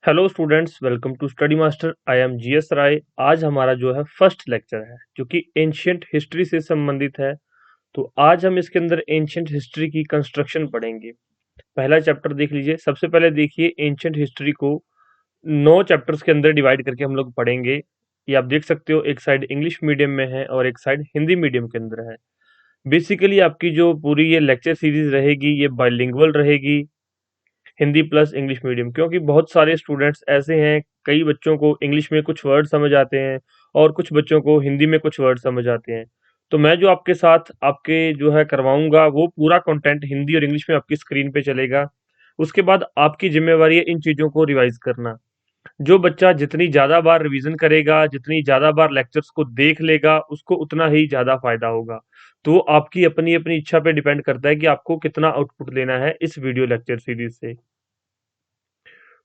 Hello students, welcome to Study Master. I am G S Rai. आज हमारा जो है फर्स्ट लेक्चर है जो कि एंशियंट हिस्ट्री से संबंधित है। तो आज हम इसके अंदर एंशियंट हिस्ट्री की कंस्ट्रक्शन पढ़ेंगे। पहला चैप्टर देख लीजिए। सबसे पहले देखिए, एंशियंट हिस्ट्री को 9 चैप्टर्स के अंदर डिवाइड करके हम लोग पढ़ेंगे। ये आप देख सकते हो, एक साइड इंग्लिश मीडियम में है और एक साइड हिंदी मीडियम के अंदर है। बेसिकली आपकी जो पूरी ये लेक्चर सीरीज रहेगी, ये बाइलिंगुअल रहेगी, हिंदी प्लस इंग्लिश मीडियम। क्योंकि बहुत सारे स्टूडेंट्स ऐसे हैं, कई बच्चों को इंग्लिश में कुछ वर्ड समझ आते हैं और कुछ बच्चों को हिंदी में कुछ वर्ड समझ आते हैं। तो मैं जो आपके साथ आपके जो है करवाऊंगा, वो पूरा कंटेंट हिंदी और इंग्लिश में आपकी स्क्रीन पे चलेगा। उसके बाद आपकी जिम्मेवारी है इन चीज़ों को रिवाइज करना। जो बच्चा जितनी ज़्यादा बार रिवीजन करेगा, जितनी ज़्यादा बार लेक्चर्स को देख लेगा, उसको उतना ही ज़्यादा फायदा होगा। तो आपकी अपनी अपनी इच्छा पे डिपेंड करता है कि आपको कितना आउटपुट लेना है इस वीडियो लेक्चर सीरीज से।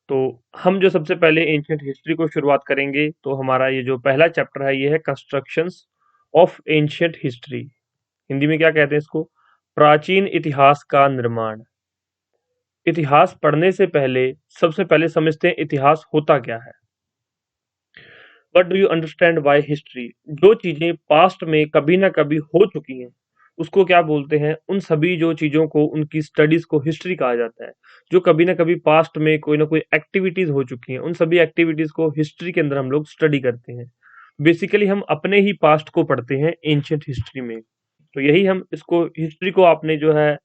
तो हम जो सबसे पहले एंशियंट हिस्ट्री को शुरुआत करेंगे, तो हमारा ये जो पहला चैप्टर है ये है constructions of ancient history. Hindi में क्या कहते हैं इसको? प्राचीन इतिहास का निर्माण। इतिहास पढ़ने से पहले सबसे पहले समझते हैं इतिहास होता क्या है। What do you understand by history? जो चीजें पास्ट में कभी ना कभी हो चुकी हैं, उसको क्या बोलते हैं? उन सभी जो चीजों को, उनकी स्टडीज को हिस्ट्री कहा जाता है। जो कभी ना कभी पास्ट में कोई ना कोई एक्टिविटीज हो चुकी हैं, उन सभी एक्टिविटीज को हिस्ट्री के अंदर हम लोग स्टडी करते हैं। बेसिकली हम अपने ही पास्ट को पढ़ते हैं एंशियंट हिस्ट्री में। तो यही हम इसको, हिस्ट्री को आपने जो है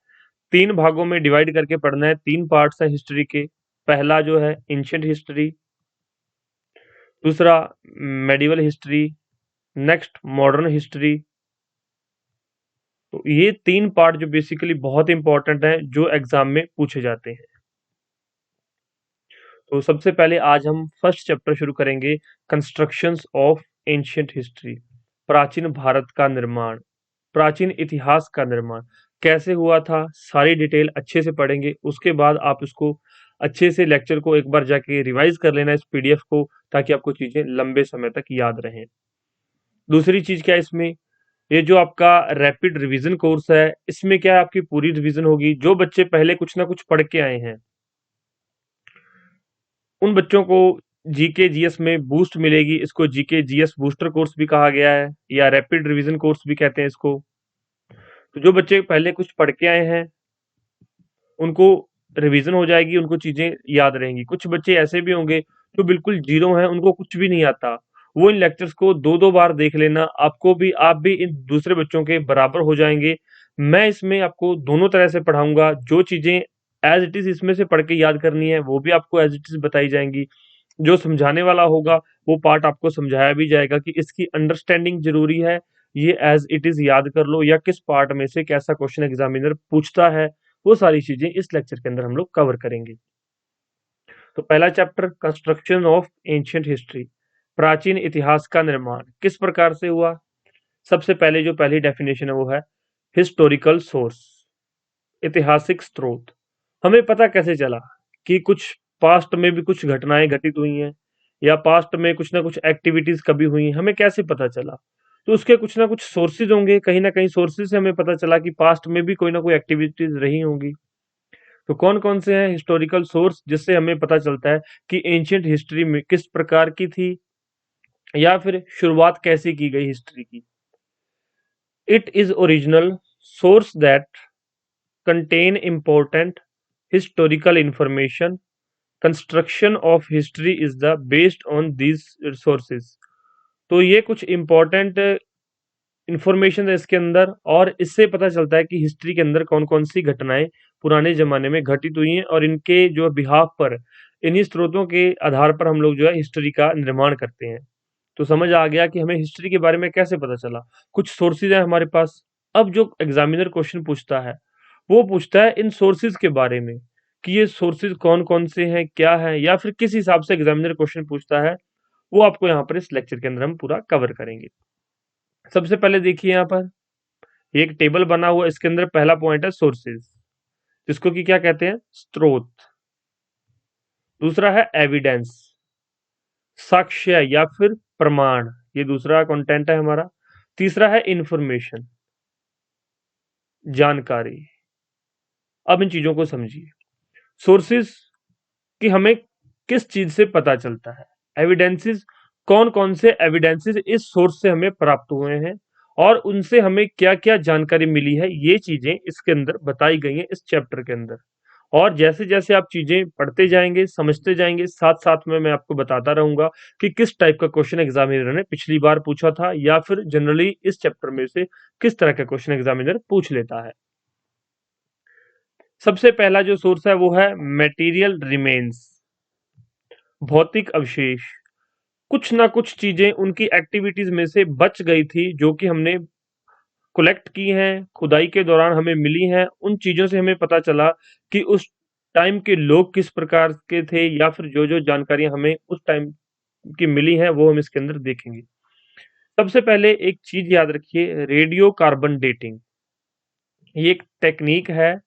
3 भागों में डिवाइड करके पढ़ना है। 3 पार्ट्स हैं हिस्ट्री के। पहला जो है एंशियंट हिस्ट्री, दूसरा medieval history, next modern history. तो ये 3 पार्ट जो बेसिकली बहुत इंपॉर्टेंट हैं, जो एग्जाम में पूछे जाते हैं। तो सबसे पहले आज हम फर्स्ट चैप्टर शुरू करेंगे, कंस्ट्रक्शंस ऑफ एंशियंट हिस्ट्री। प्राचीन भारत का निर्माण, प्राचीन इतिहास का निर्माण कैसे हुआ था, सारी डिटेल अच्छे से पढ़ेंगे। उसके बाद आप इसको अच्छे से लेक्चर को एक बार जाके रिवाइज कर लेना, इस पीडीएफ को, ताकि आपको चीजें लंबे समय तक याद रहें। दूसरी चीज क्या है इसमें, ये जो आपका रैपिड रिवीजन कोर्स है, इसमें क्या है, आपकी पूरी रिवीजन होगी। जो बच्चे पहले कुछ ना कुछ पढ़ के आए हैं, उन बच्चों को जीके जीएस में बूस्ट मिलेगी। इसको जीके जीएस बूस्टर कोर्स भी कहा गया है, या रैपिड रिवीजन कोर्स भी कहते हैं इसको। तो जो बच्चे पहले कुछ पढ़ के आए हैं, उनको रिवीजन हो जाएगी, उनको चीजें याद रहेंगी। कुछ बच्चे ऐसे भी होंगे जो बिल्कुल जीरो हैं, उनको कुछ भी नहीं आता। वो इन लेक्चर्स को 2-2 बार देख लेना, आपको भी, आप भी इन दूसरे बच्चों के बराबर हो जाएंगे। मैं इसमें आपको दोनों तरह से पढ़ाऊंगा। जो चीजें एज इट इज इसमें से पढ़ के याद करनी है, वो भी आपको एज इट इज बताई जाएंगी। जो समझाने वाला होगा, वो पार्ट आपको समझाया भी जाएगा कि इसकी अंडरस्टैंडिंग जरूरी है, ये एज इट इज याद कर लो, या किस पार्ट में से कैसा क्वेश्चन एग्जामिनर पूछता है। वो सारी चीजें इस लेक्चर के अंदर हम लोग कवर करेंगे। तो पहला chapter, construction of ancient history, प्राचीन इतिहास का निर्माण किस प्रकार से हुआ। सबसे पहले जो पहली डेफिनेशन है वो है हिस्टोरिकल सोर्स, ऐतिहासिक स्रोत। हमें पता कैसे चला कि कुछ पास्ट में भी कुछ घटनाएं घटित हुई हैं, या पास्ट में कुछ ना कुछ एक्टिविटीज कभी हुई हैं, हमें कैसे पता चला? तो उसके कुछ ना कुछ सोर्सेज होंगे। कहीं ना कहीं सोर्सेज से हमें पता चला कि पास्ट में भी कोई ना कोई एक्टिविटीज रही होंगी। तो कौन कौन से हैं हिस्टोरिकल सोर्स, जिससे हमें पता चलता है कि एंशियंट हिस्ट्री में किस प्रकार की थी, या फिर शुरुआत कैसे की गई हिस्ट्री की। It is original source that contain important historical information. Construction of history is the based on these sources. तो ये कुछ इंपॉर्टेंट इंफॉर्मेशन है इसके अंदर, और इससे पता चलता है कि हिस्ट्री के अंदर कौन कौन सी घटनाएं पुराने जमाने में घटित हुई हैं, और इनके जो बिहाफ पर, इन्हीं स्रोतों के आधार पर हम लोग जो है हिस्ट्री का निर्माण करते हैं। तो समझ आ गया कि हमें हिस्ट्री के बारे में कैसे पता चला। कुछ सोर्सेज है हमारे पास। अब जो एग्जामिनर क्वेश्चन पूछता है, वो पूछता है इन सोर्सेज के बारे में, कि ये सोर्सेज कौन कौन से हैं, क्या है, या फिर किस हिसाब से एग्जामिनर क्वेश्चन पूछता है, वो आपको यहाँ पर इस लेक्चर के अंदर हम पूरा कवर करेंगे। सबसे पहले देखिए, यहाँ पर एक टेबल बना हुआ, इसके अंदर पहला पॉइंट है सोर्सेज, जिसको कि क्या कहते हैं? स्रोत। दूसरा है एविडेंस, साक्ष्य या फिर प्रमाण, ये दूसरा कंटेंट है हमारा। तीसरा है इंफॉर्मेशन, जानकारी। अब इन चीजों को समझिए। सोर्सेज कि हमें किस चीज से पता चलता है? एविडेंसेस, कौन कौन से एविडेंसेस इस सोर्स से हमें प्राप्त हुए हैं और उनसे हमें क्या क्या जानकारी मिली है, ये चीजें इसके अंदर बताई गई हैं इस चैप्टर के अंदर। और जैसे जैसे आप चीजें पढ़ते जाएंगे, समझते जाएंगे, साथ साथ में मैं आपको बताता रहूंगा कि किस टाइप का क्वेश्चन एग्जामिनर ने पिछली बार पूछा था या फिर जनरली इस चैप्टर में से किस तरह का क्वेश्चन एग्जामिनर पूछ लेता है। सबसे पहला जो सोर्स है वो है मटेरियल रिमेन्स, भौतिक अवशेष। कुछ ना कुछ चीजें उनकी एक्टिविटीज में से बच गई थी जो कि हमने कलेक्ट की हैं, खुदाई के दौरान हमें मिली हैं। उन चीजों से हमें पता चला कि उस टाइम के लोग किस प्रकार के थे या फिर जो जो जानकारियां हमें उस टाइम की मिली हैं वो हम इसके अंदर देखेंगे। सबसे पहले एक चीज याद रखिए, रेडियो कार्बन डेटिंग। ये एक टेक्निक है,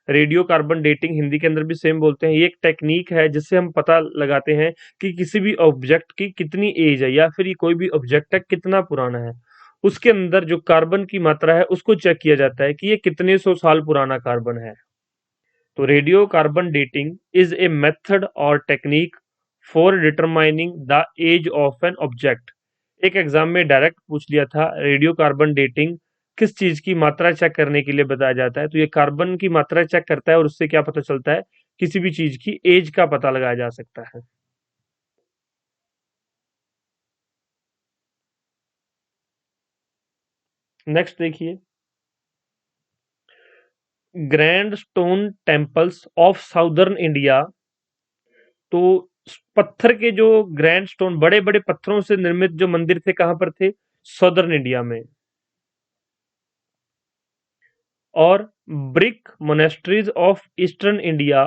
रेडियो कार्बन डेटिंग हिंदी के अंदर भी सेम बोलते हैं। ये एक टेक्निक है जिससे हम पता लगाते हैं कि किसी भी ऑब्जेक्ट की कितनी एज है या फिर ये कोई भी ऑब्जेक्ट है कितना पुराना है। उसके अंदर जो कार्बन की मात्रा है उसको चेक किया जाता है कि ये कितने सौ साल पुराना कार्बन है। तो radio carbon dating is a method और technique for determining the age of an object. एक एग्जाम में डायरेक्ट पूछ लिया था, रेडियो कार्बन डेटिंग किस चीज की मात्रा चेक करने के लिए बताया जाता है? तो ये कार्बन की मात्रा चेक करता है और उससे क्या पता चलता है? किसी भी चीज की एज का पता लगाया जा सकता है। नेक्स्ट देखिए, grand stone temples of southern India. तो पत्थर के जो ग्रैंड स्टोन, बड़े बड़े पत्थरों से निर्मित जो मंदिर थे, कहां पर थे? सदर्न इंडिया में। और brick monasteries of eastern India,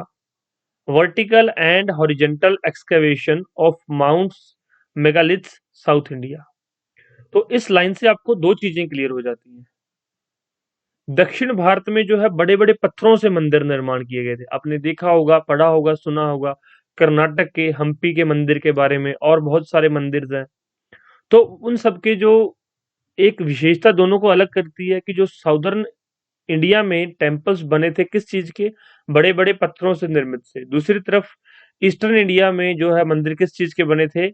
vertical and horizontal excavation of mounds megaliths south India. तो इस लाइन से आपको दो चीजें क्लियर हो जाती हैं। दक्षिण भारत में जो है बड़े बड़े पत्थरों से मंदिर निर्माण किए गए थे। आपने देखा होगा, पढ़ा होगा, सुना होगा कर्नाटक के हम्पी के मंदिर के बारे में, और बहुत सारे मंदिर हैं। तो उन सब के जो एक विशेषता दोनों को अलग करती है कि जो साउदर्न इंडिया में टेम्पल्स बने थे किस चीज के? बड़े बड़े पत्थरों से निर्मित थे। दूसरी तरफ ईस्टर्न इंडिया में जो है मंदिर किस चीज के बने थे?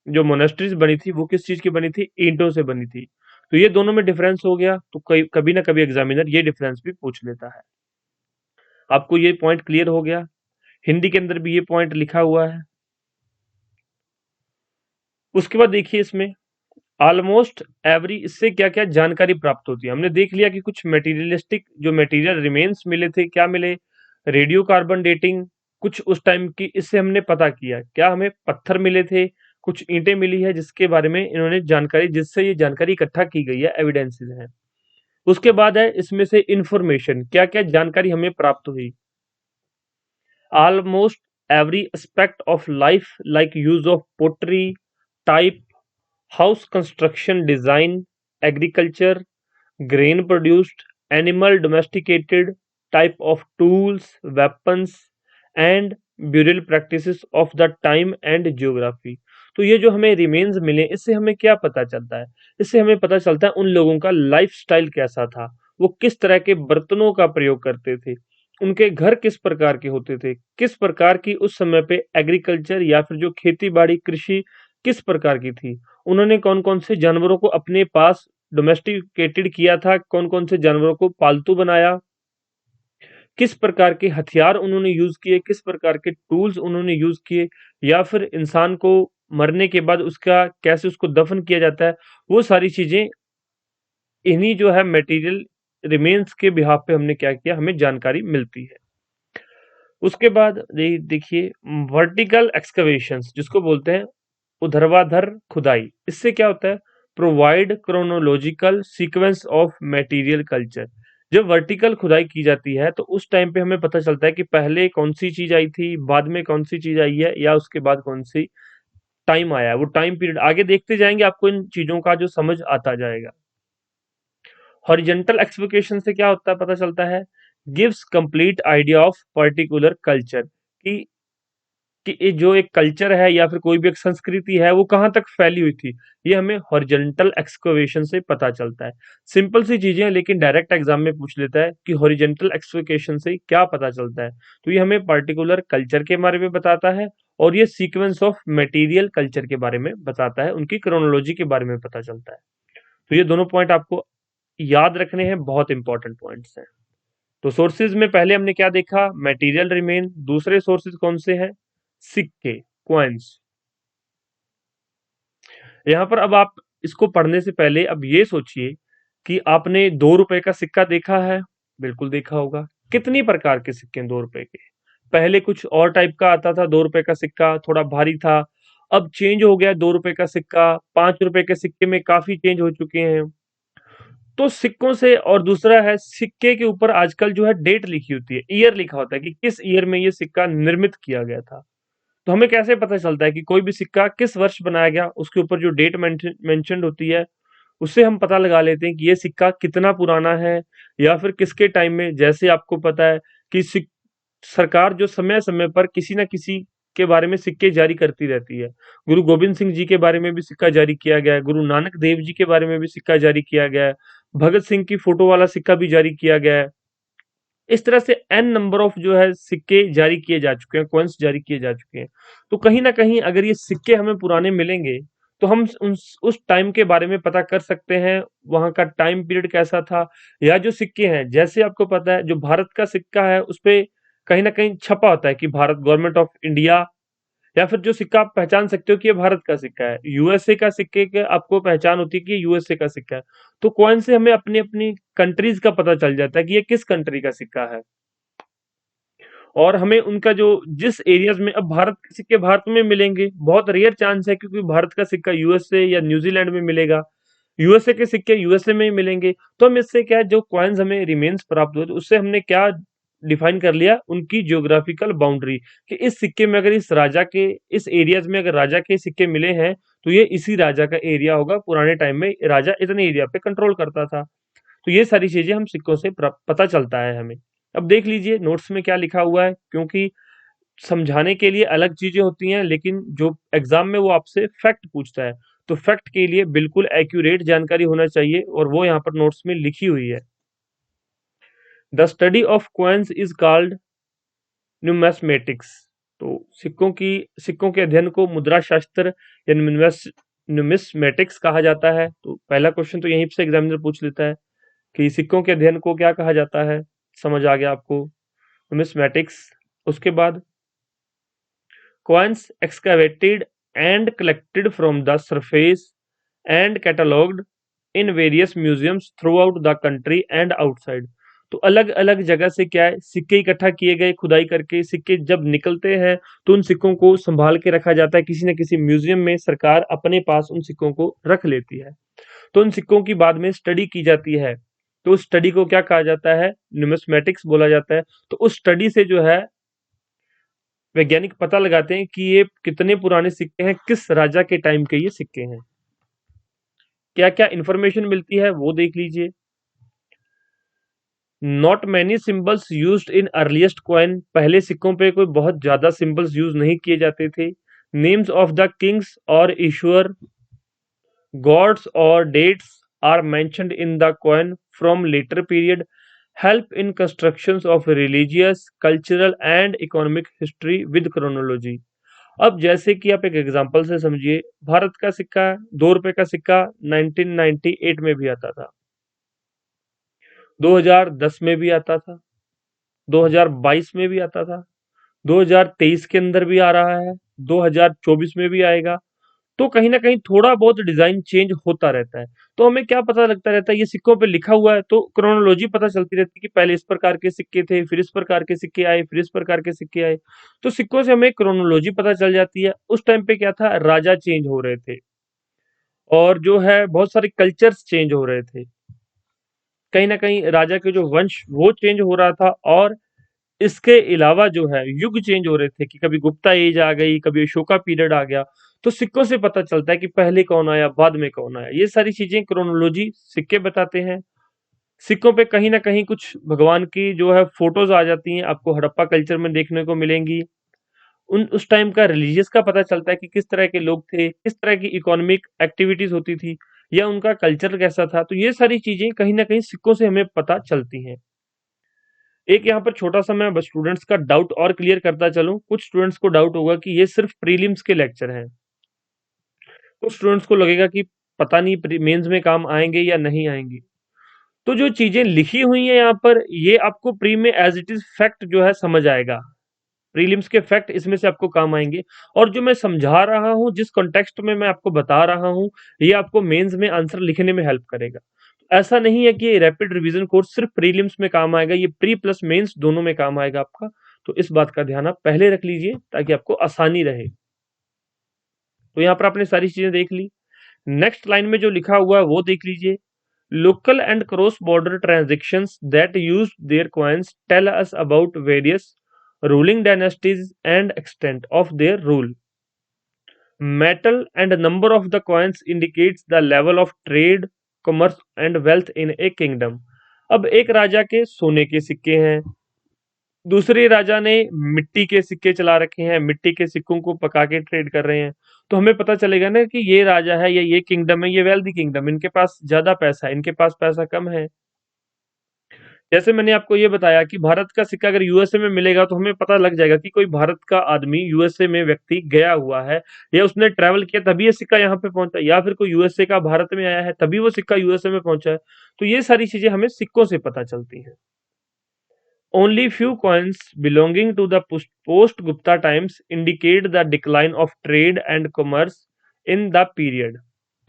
जो मोनेस्ट्रीज बनी थी वो किस चीज की बनी थी? ईंटों से बनी थी। तो ये दोनों में डिफरेंस हो गया, तो कभी ना कभी एग्जामिनर ये डिफरेंस भी पूछ लेता है। आपको ये पॉइंट क्लियर हो गया? हिंदी के अंदर भी ये पॉइंट लिखा हुआ है। उसके बाद देखिए, इसमें ऑलमोस्ट एवरी, इससे क्या क्या जानकारी प्राप्त होती है। हमने देख लिया कि कुछ मटेरियलिस्टिक जो मटेरियल रिमेन्स मिले थे, क्या मिले? रेडियो कार्बन डेटिंग, कुछ उस टाइम की, इससे हमने पता किया क्या हमें पत्थर मिले थे, कुछ ईंटें मिली है जिसके बारे में इन्होंने जानकारी, जिससे ये जानकारी इकट्ठा की गई है, एविडेंसेस हैं। उसके बाद है इसमें से इंफॉर्मेशन, क्या क्या जानकारी हमें प्राप्त हुई? almost every aspect of life like use of pottery, type, house construction design, agriculture, grain produced, animal domesticated, type of tools, weapons and burial practices of the time and geography। तो ये जो हमें रिमेन्स मिले, इससे हमें क्या पता चलता है? इससे हमें पता चलता है उन लोगों का लाइफस्टाइल कैसा था, वो किस तरह के बर्तनों का प्रयोग करते थे, उनके घर किस प्रकार के होते थे, किस प्रकार की उस समय पे एग्रीकल्चर या फिर जो खेती बाड़ी कृषि किस प्रकार की थी, उन्होंने कौन कौन से जानवरों को अपने पास डोमेस्टिकेटेड किया था, कौन कौन से जानवरों को पालतू बनाया, किस प्रकार के हथियार उन्होंने यूज किए, किस प्रकार के टूल्स उन्होंने यूज किए, या फिर इंसान को मरने के बाद उसका कैसे उसको दफन किया जाता है, वो सारी चीजें इन्हीं जो है मटेरियल रिमेन्स के बिहाफ पे हमने क्या किया, हमें जानकारी मिलती है। उसके बाद देखिए, वर्टिकल एक्सकवेशंस जिसको बोलते हैं ऊर्ध्वाधर खुदाई, इससे क्या होता है? Provide chronological sequence of material culture. जब वर्टिकल खुदाई की जाती है तो उस टाइम पे हमें पता चलता है कि पहले कौन सी चीज आई थी, बाद में कौन सी चीज आई है, या उसके बाद कौन सी टाइम आया है। वो टाइम पीरियड आगे देखते जाएंगे, आपको इन चीजों का जो समझ आता जाएगा। हॉरिजेंटल एक्सप्लिकेशन से क्या होता है पता चलता है? Gives complete idea of particular culture, कि ये जो एक कल्चर है या फिर कोई भी एक संस्कृति है वो कहाँ तक फैली हुई थी, ये हमें हॉरिजेंटल एक्सकवेशन से पता चलता है। सिंपल सी चीजें हैं लेकिन डायरेक्ट एग्जाम में पूछ लेता है कि हॉरिजेंटल एक्सकवेशन से क्या पता चलता है। तो ये हमें पर्टिकुलर कल्चर के बारे में बताता है और ये सीक्वेंस ऑफ मटेरियल कल्चर के बारे में बताता है, उनकी क्रोनोलॉजी के बारे में पता चलता है। तो ये दोनों पॉइंट आपको याद रखने हैं, बहुत इंपॉर्टेंट पॉइंट्स हैं। तो सोर्सेज में पहले हमने क्या देखा, मटेरियल रिमेन। दूसरे सोर्सेज कौन से हैं, सिक्के, कॉइन्स। यहाँ पर अब आप इसको पढ़ने से पहले अब ये सोचिए कि आपने 2 रुपए का सिक्का देखा है, बिल्कुल देखा होगा। कितनी प्रकार के सिक्के हैं 2 रुपए के। पहले कुछ और टाइप का आता था 2 रुपए का सिक्का, थोड़ा भारी था। अब चेंज हो गया 2 रुपए का सिक्का, 5 रुपए के सिक्के में काफी चेंज हो चुके हैं। तो सिक्कों से, और दूसरा है सिक्के के ऊपर आजकल जो है डेट लिखी होती है, ईयर लिखा होता है कि किस ईयर में ये सिक्का निर्मित किया गया था। तो हमें कैसे पता चलता है कि कोई भी सिक्का किस वर्ष बनाया गया, उसके ऊपर जो डेट मेंशन्ड होती है उससे हम पता लगा लेते हैं कि ये सिक्का कितना पुराना है, या फिर किसके टाइम में। जैसे आपको पता है कि सरकार जो समय समय पर किसी न किसी के बारे में सिक्के जारी करती रहती है। गुरु गोविंद सिंह जी के बारे में भी सिक्का जारी किया गया है, गुरु नानक देव जी के बारे में भी सिक्का जारी किया गया है, भगत सिंह की फोटो वाला सिक्का भी जारी किया गया है। इस तरह से एन नंबर ऑफ जो है सिक्के जारी किए जा चुके हैं, कॉइन्स जारी किए जा चुके हैं। तो कहीं ना कहीं अगर ये सिक्के हमें पुराने मिलेंगे तो हम उस टाइम के बारे में पता कर सकते हैं, वहां का टाइम पीरियड कैसा था। या जो सिक्के हैं, जैसे आपको पता है जो भारत का सिक्का है उस पे कहीं ना कहीं छपा होता है कि भारत, गवर्नमेंट ऑफ इंडिया। या फिर जो सिक्का आप पहचान सकते हो कि ये भारत का सिक्का है। यूएसए का सिक्के के आपको पहचान होती है कि ये यूएसए का सिक्का है। तो कॉइन से हमें अपनी अपनी कंट्रीज का पता चल जाता है कि ये किस कंट्री का सिक्का है। और हमें उनका जो जिस एरियाज में, अब भारत के सिक्के भारत में मिलेंगे, बहुत रेयर चांस है क्योंकि भारत का सिक्का यूएसए या न्यूजीलैंड में मिलेगा, यूएसए के सिक्के यूएसए में ही मिलेंगे। तो हम इससे क्या है, जो कॉइन्स हमें रिमेन्स प्राप्त हुए तो उससे हमने क्या डिफाइन कर लिया, उनकी जियोग्राफिकल बाउंड्री, कि इस सिक्के में अगर इस राजा के, इस एरियाज में अगर राजा के सिक्के मिले हैं तो ये इसी राजा का एरिया होगा, पुराने टाइम में राजा इतने एरिया पे कंट्रोल करता था। तो ये सारी चीजें हम सिक्कों से पता चलता है हमें। अब देख लीजिए नोट्स में क्या लिखा हुआ है, क्योंकि समझाने के लिए अलग चीजें होती हैं लेकिन जो एग्जाम में वो आपसे फैक्ट पूछता है, तो फैक्ट के लिए बिल्कुल एक्यूरेट जानकारी होना चाहिए, और वो यहाँ पर नोट्स में लिखी हुई है। The study of coins is called न्यूमेस्मेटिक्स। तो सिक्कों के अध्ययन को मुद्रा शास्त्र या न्यूमिस्मेटिक्स कहा जाता है। तो पहला क्वेश्चन तो यहीं से एग्जामिनर पूछ लेता है कि सिक्कों के अध्ययन को क्या कहा जाता है। समझ आ गया आपको, न्यूमिस्मेटिक्स। उसके बाद coins excavated and collected from the surface and catalogued in various museums throughout the country and outside। तो अलग अलग जगह से क्या है, सिक्के इकट्ठा किए गए, खुदाई करके सिक्के जब निकलते हैं तो उन सिक्कों को संभाल के रखा जाता है किसी न किसी म्यूजियम में। सरकार अपने पास उन सिक्कों को रख लेती है, तो उन सिक्कों की बाद में स्टडी की जाती है। तो उस स्टडी को क्या कहा जाता है, न्यूमिस्मेटिक्स बोला जाता है। तो उस स्टडी से जो है वैज्ञानिक पता लगाते हैं कि ये कितने पुराने सिक्के हैं, किस राजा के टाइम के ये सिक्के हैं। क्या क्या इंफॉर्मेशन मिलती है वो देख लीजिए। Not many symbols used in earliest coin. पहले सिक्कों पे कोई बहुत ज्यादा सिंबल्स यूज नहीं किए जाते थे। नेम्स ऑफ द किंग्स और इशूअर, गॉड्स और dates are mentioned in the coin from later period, help in constructions of religious, cultural and economic history with chronology. अब जैसे कि आप एक एग्जांपल से समझिए, भारत का सिक्का, 2 रुपए का सिक्का 1998 में भी आता था, 2010 में भी आता था, 2022 में भी आता था, 2023 के अंदर भी आ रहा है, 2024 में भी आएगा। तो कहीं ना कहीं थोड़ा बहुत डिजाइन चेंज होता रहता है। तो हमें क्या पता लगता रहता है, ये सिक्कों पे लिखा हुआ है तो क्रोनोलॉजी पता चलती रहती है कि पहले इस प्रकार के सिक्के थे, फिर इस प्रकार के सिक्के आए, फिर इस प्रकार के सिक्के आए। तो सिक्कों से हमें क्रोनोलॉजी पता चल जाती है। उस टाइम पे क्या था, राजा चेंज हो रहे थे और जो है बहुत सारे कल्चर्स चेंज हो रहे थे। कहीं ना कहीं राजा के जो वंश वो चेंज हो रहा था, और इसके अलावा जो है युग चेंज हो रहे थे कि कभी गुप्ता एज आ गई, कभी अशोका पीरियड आ गया। तो सिक्कों से पता चलता है कि पहले कौन आया, बाद में कौन आया। ये सारी चीजें क्रोनोलॉजी सिक्के बताते हैं। सिक्कों पे कहीं ना कहीं कुछ भगवान की जो है फोटोज आ जाती हैं, आपको हड़प्पा कल्चर में देखने को मिलेंगी। उस टाइम का रिलीजियस का पता चलता है कि किस तरह के लोग थे, किस तरह की इकोनॉमिक एक्टिविटीज होती थी, या उनका कल्चर कैसा था। तो ये सारी चीजें कहीं ना कहीं सिक्कों से हमें पता चलती हैं। एक यहाँ पर छोटा सा मैं बस स्टूडेंट्स का डाउट और क्लियर करता चलूं। कुछ स्टूडेंट्स को डाउट होगा कि ये सिर्फ प्रीलिम्स के लेक्चर हैं। कुछ स्टूडेंट्स को लगेगा कि पता नहीं मेंस में काम आएंगे या नहीं आएंगे। तो जो चीजें लिखी हुई हैं यहाँ पर, ये आपको प्री में एज इट इज फैक्ट जो है समझ आएगा। प्रीलिम्स के फैक्ट इसमें से आपको काम आएंगे, और जो मैं समझा रहा हूं, जिस कॉन्टेक्स्ट में मैं आपको बता रहा हूं, ये आपको मेंस में आंसर लिखने में हेल्प करेगा। ऐसा नहीं है कि ये रैपिड रिवीजन कोर्स सिर्फ प्रीलिम्स में काम आएगा, ये प्री प्लस मेंस दोनों में काम आएगा आपका। तो इस बात का ध्यान आप पहले रख लीजिए ताकि आपको आसानी रहे। तो यहाँ पर आपने सारी चीजें देख ली। नेक्स्ट लाइन में जो लिखा हुआ है वो देख लीजिए। Local and cross border transactions that use their coins tell us about various ruling dynasties and extent of their rule. Metal and number of the coins indicates the level of trade, commerce and wealth in a kingdom। अब एक राजा के सोने के सिक्के हैं, दूसरे राजा ने मिट्टी के सिक्के चला रखे हैं, मिट्टी के सिक्कों को पका के ट्रेड कर रहे हैं। तो हमें पता चलेगा ना कि ये राजा है या ये किंगडम है, ये वेल्दी किंगडम, इनके पास ज्यादा पैसा है, इनके पास पैसा कम है। जैसे मैंने आपको ये बताया कि भारत का सिक्का अगर यूएसए में मिलेगा तो हमें पता लग जाएगा कि कोई भारत का आदमी यूएसए में व्यक्ति गया हुआ है, या उसने ट्रैवल किया तभी ये सिक्का यहाँ पे पहुंचा, या फिर कोई यूएसए का भारत में आया है तभी वो सिक्का यूएसए में पहुंचा है। तो ये सारी चीजें हमें सिक्कों से पता चलती हैं। Only few coins belonging to the post Gupta times indicate the decline of trade and commerce in the period.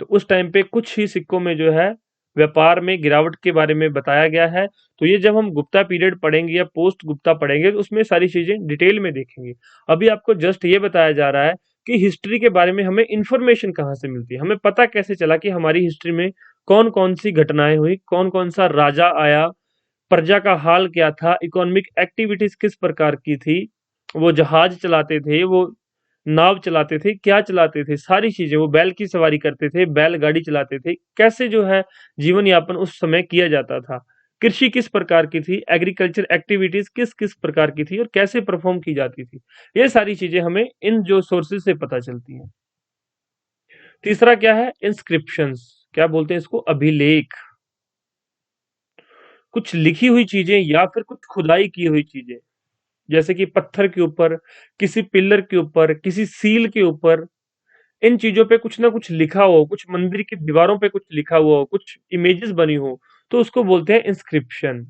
तो उस टाइम पे कुछ ही सिक्कों में जो है व्यापार में गिरावट के बारे में बताया गया है। तो ये जब हम गुप्ता पीरियड पढ़ेंगे या पोस्ट गुप्ता पढ़ेंगे तो उसमें सारी चीजें डिटेल में देखेंगे। अभी आपको जस्ट ये बताया जा रहा है कि हिस्ट्री के बारे में हमें इंफॉर्मेशन कहाँ से मिलती है, हमें पता कैसे चला कि हमारी हिस्ट्री में कौन कौन सी घटनाएं हुई, कौन कौन सा राजा आया, प्रजा का हाल क्या था, इकोनॉमिक एक्टिविटीज किस प्रकार की थी, वो जहाज चलाते थे, वो नाव चलाते थे, क्या चलाते थे, सारी चीजें, वो बैल की सवारी करते थे, बैलगाड़ी चलाते थे, कैसे जो है जीवन यापन उस समय किया जाता था, कृषि किस प्रकार की थी, एग्रीकल्चर एक्टिविटीज किस किस प्रकार की थी और कैसे परफॉर्म की जाती थी। ये सारी चीजें हमें इन जो सोर्सेज से पता चलती हैं। तीसरा क्या है, इंस्क्रिप्शंस, क्या बोलते हैं इसको, अभिलेख। कुछ लिखी हुई चीजें या फिर कुछ खुदाई की हुई चीजें, जैसे कि पत्थर के ऊपर, किसी पिलर के ऊपर, किसी सील के ऊपर, इन चीजों पे कुछ ना कुछ लिखा हो, कुछ मंदिर की दीवारों पे कुछ लिखा हुआ हो, कुछ इमेजेस बनी हो, तो उसको बोलते हैं इंस्क्रिप्शन।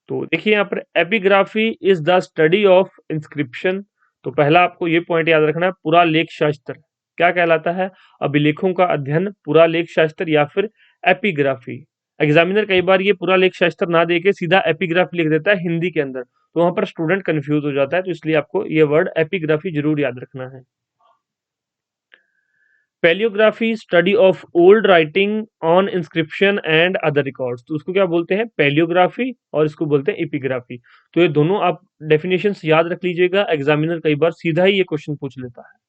तो देखिए यहाँ पर epigraphy is the study of inscription. तो पहला आपको ये पॉइंट याद रखना है, पुरालेख शास्त्र क्या कहलाता है, अभिलेखों का अध्ययन, पुरालेख शास्त्र या फिर एपिग्राफी। एग्जामिनर कई बार ये पुरालेख शास्त्र ना देके सीधा एपिग्राफी लिख देता है हिंदी के अंदर, तो वहां पर स्टूडेंट कंफ्यूज हो जाता है, तो इसलिए आपको ये वर्ड एपिग्राफी जरूर याद रखना है। Palaeography study of old writing on inscription and other records. तो उसको क्या बोलते हैं, पैलियोग्राफी, और इसको बोलते हैं एपिग्राफी। तो ये दोनों आप डेफिनेशंस याद रख लीजिएगा, एग्जामिनर कई बार सीधा ही ये क्वेश्चन पूछ लेता है।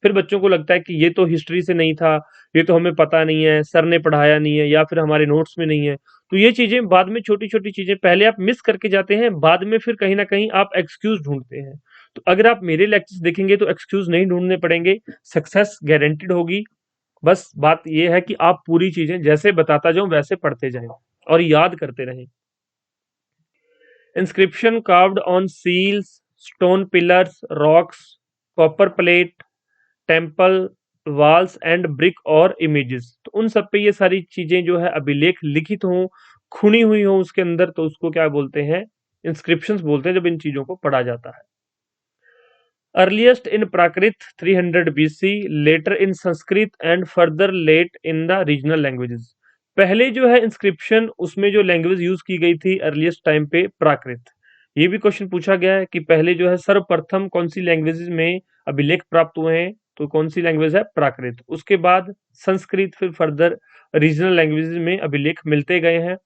फिर बच्चों को लगता है कि ये तो हिस्ट्री से नहीं था, ये तो हमें पता नहीं है, सर ने पढ़ाया नहीं है, या फिर हमारे नोट्स में नहीं है। तो ये चीजें बाद में, छोटी छोटी चीजें पहले आप मिस करके जाते हैं, बाद में फिर कहीं ना कहीं आप एक्सक्यूज ढूंढते हैं। तो अगर आप मेरे लेक्चर्स देखेंगे तो एक्सक्यूज नहीं ढूंढने पड़ेंगे, सक्सेस गारंटीड होगी। बस बात ये है कि आप पूरी चीजें जैसे बताता जाऊं वैसे पढ़ते जाएं और याद करते रहें। Inscription carved on seals, stone pillars, rocks, copper plate, temple, walls and brick और इमेजेस। तो उन सब पे ये सारी चीजें जो है अभिलेख लिखित हों, खुनी हुई हो उसके अंदर, तो उसको क्या बोलते हैं, इंस्क्रिप्शंस बोलते हैं, जब इन चीजों को पढ़ा जाता है। Earliest in Prakrit 300 BC, later in Sanskrit and further late in the regional languages. पहले जो है इंस्क्रिप्शन, उसमें जो लैंग्वेज यूज की गई थी अर्लीस्ट टाइम पे, प्राकृत। ये भी क्वेश्चन पूछा गया है कि पहले जो है सर्वप्रथम कौन सी लैंग्वेजेस में अभिलेख प्राप्त हुए हैं, तो कौन सी लैंग्वेज है, प्राकृत। उसके बाद संस्कृत, फिर फर्दर रीजनल लैंग्वेजेस में अभिलेख मिलते गए हैं।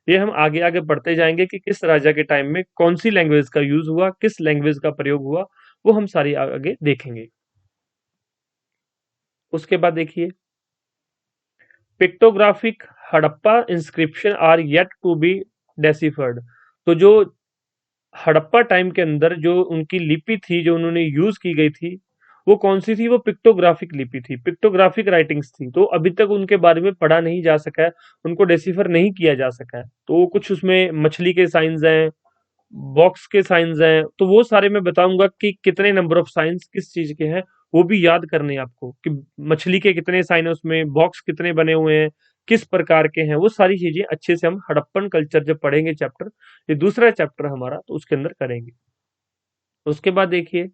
ये हम आगे आगे पढ़ते जाएंगे कि किस राजा के टाइम में कौन सी लैंग्वेज का यूज हुआ, किस लैंग्वेज का प्रयोग हुआ, वो हम सारी आगे देखेंगे। उसके बाद देखिए, pictographic Harappa inscription are yet to be deciphered. तो जो हड़प्पा टाइम के अंदर जो उनकी लिपि थी, जो उन्होंने यूज की गई थी, वो कौन सी थी? वो पिक्टोग्राफिक लिपि थी, पिक्टोग्राफिक राइटिंग्स थी। तो अभी तक उनके बारे में पढ़ा नहीं जा सका है, उनको डेसिफर नहीं किया जा सका है। तो कुछ उसमें मछली के साइंस हैं, बॉक्स के साइंस हैं, तो वो सारे मैं बताऊंगा कि कितने नंबर ऑफ साइंस किस चीज के हैं, वो भी याद करने हैं आपको कि मछली के कितने साइन है उसमें, बॉक्स कितने बने हुए हैं, किस प्रकार के हैं, वो सारी चीजें अच्छे से हम हड़प्पन कल्चर जब पढ़ेंगे चैप्टर, ये दूसरा चैप्टर हमारा, तो उसके अंदर करेंगे। उसके बाद देखिए,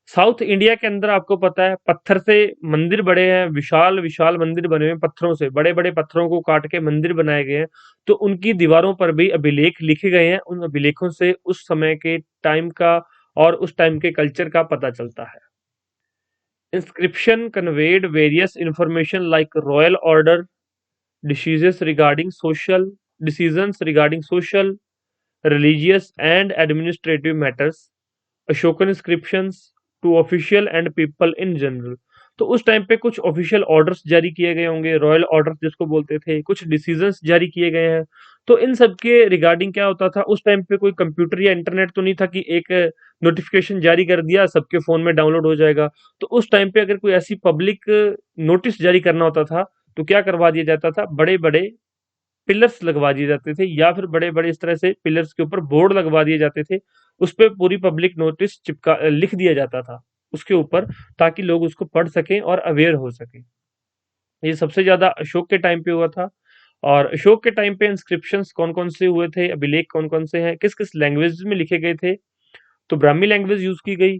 साउथ इंडिया के अंदर आपको पता है पत्थर से मंदिर बड़े हैं, विशाल विशाल मंदिर बने हुए हैं पत्थरों से, बड़े बड़े पत्थरों को काट के मंदिर बनाए गए हैं। तो उनकी दीवारों पर भी अभिलेख लिखे गए हैं, उन अभिलेखों से उस समय के टाइम का और उस टाइम के कल्चर का पता चलता है। Inscription conveyed various information like royal order, decisions regarding social decisions regarding social, religious and administrative matters, Ashokan inscriptions to official and people in general. तो उस टाइम पे कुछ ऑफिशियल ऑर्डर्स जारी किए गए होंगे, रॉयल ऑर्डर्स जिसको बोलते थे, कुछ डिसीजंस जारी किए गए हैं। तो इन सब के रिगार्डिंग क्या होता था उस टाइम पे, कोई कंप्यूटर या इंटरनेट तो नहीं था कि एक नोटिफिकेशन जारी कर दिया सबके फोन में डाउनलोड हो जाएगा। तो उस टाइम पे अगर कोई ऐसी पब्लिक नोटिस जारी करना होता था तो क्या करवा दिया जाता था, बड़े बड़े पिलर्स लगवा दिए जाते थे, या फिर बड़े-बड़े इस तरह से पिलर्स के ऊपर बोर्ड लगवा दिए जाते थे। उस पे पूरी पब्लिक नोटिस चिपका लिख दिया जाता था उसके ऊपर, ताकि लोग उसको पढ़ सकें और अवेयर हो सकें। ये सबसे ज़्यादा अशोक के टाइम पे हुआ था। और अशोक के टाइम पे इंस्क्रिप्शंस कौन-कौन से हुए थे, अभिलेख कौन-कौन से हैं, किस-किस लैंग्वेज में लिखे गए थे? तो ब्राह्मी लैंग्वेज यूज़ की गई,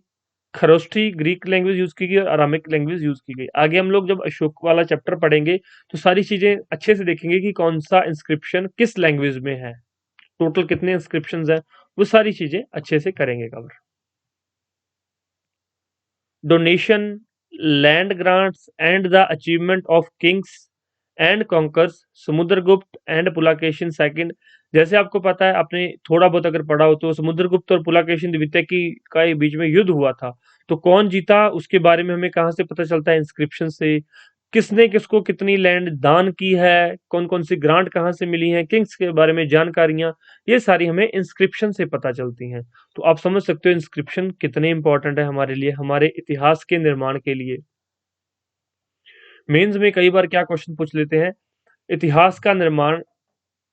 खरोष्ठी ग्रीक लैंग्वेज यूज़ की गई और अरामिक लैंग्वेज यूज़ की गई। आगे हम लोग जब अशोक वाला चैप्टर पढ़ेंगे तो सारी चीज़ें अच्छे से देखेंगे कि कौन-सा इंस्क्रिप्शन किस लैंग्वेज में है, टोटल कितने इंस्क्रिप्शंस हैं, वो सारी चीज़ें अच्छे से करेंगे cover. Donation, land grants and the achievement of kings and conquers, Samudragupta and Pulakeshin second. जैसे आपको पता है, आपने थोड़ा बहुत अगर पढ़ा हो तो समुद्रगुप्त और पुलाकेशिन द्वितीय की का ये बीच में युद्ध हुआ था। तो कौन जीता उसके बारे में हमें कहाँ से पता चलता है? इंस्क्रिप्शन से। किसने किसको कितनी लैंड दान की है, कौन कौन सी ग्रांट कहाँ से मिली है, किंग्स के बारे में जानकारियां, ये सारी हमें इंस्क्रिप्शन से पता चलती हैं। तो आप समझ सकते हो इंस्क्रिप्शन कितने इंपॉर्टेंट है हमारे लिए, हमारे इतिहास के निर्माण के लिए। मेंस में कई बार क्या क्वेश्चन पूछ लेते हैं, इतिहास का निर्माण,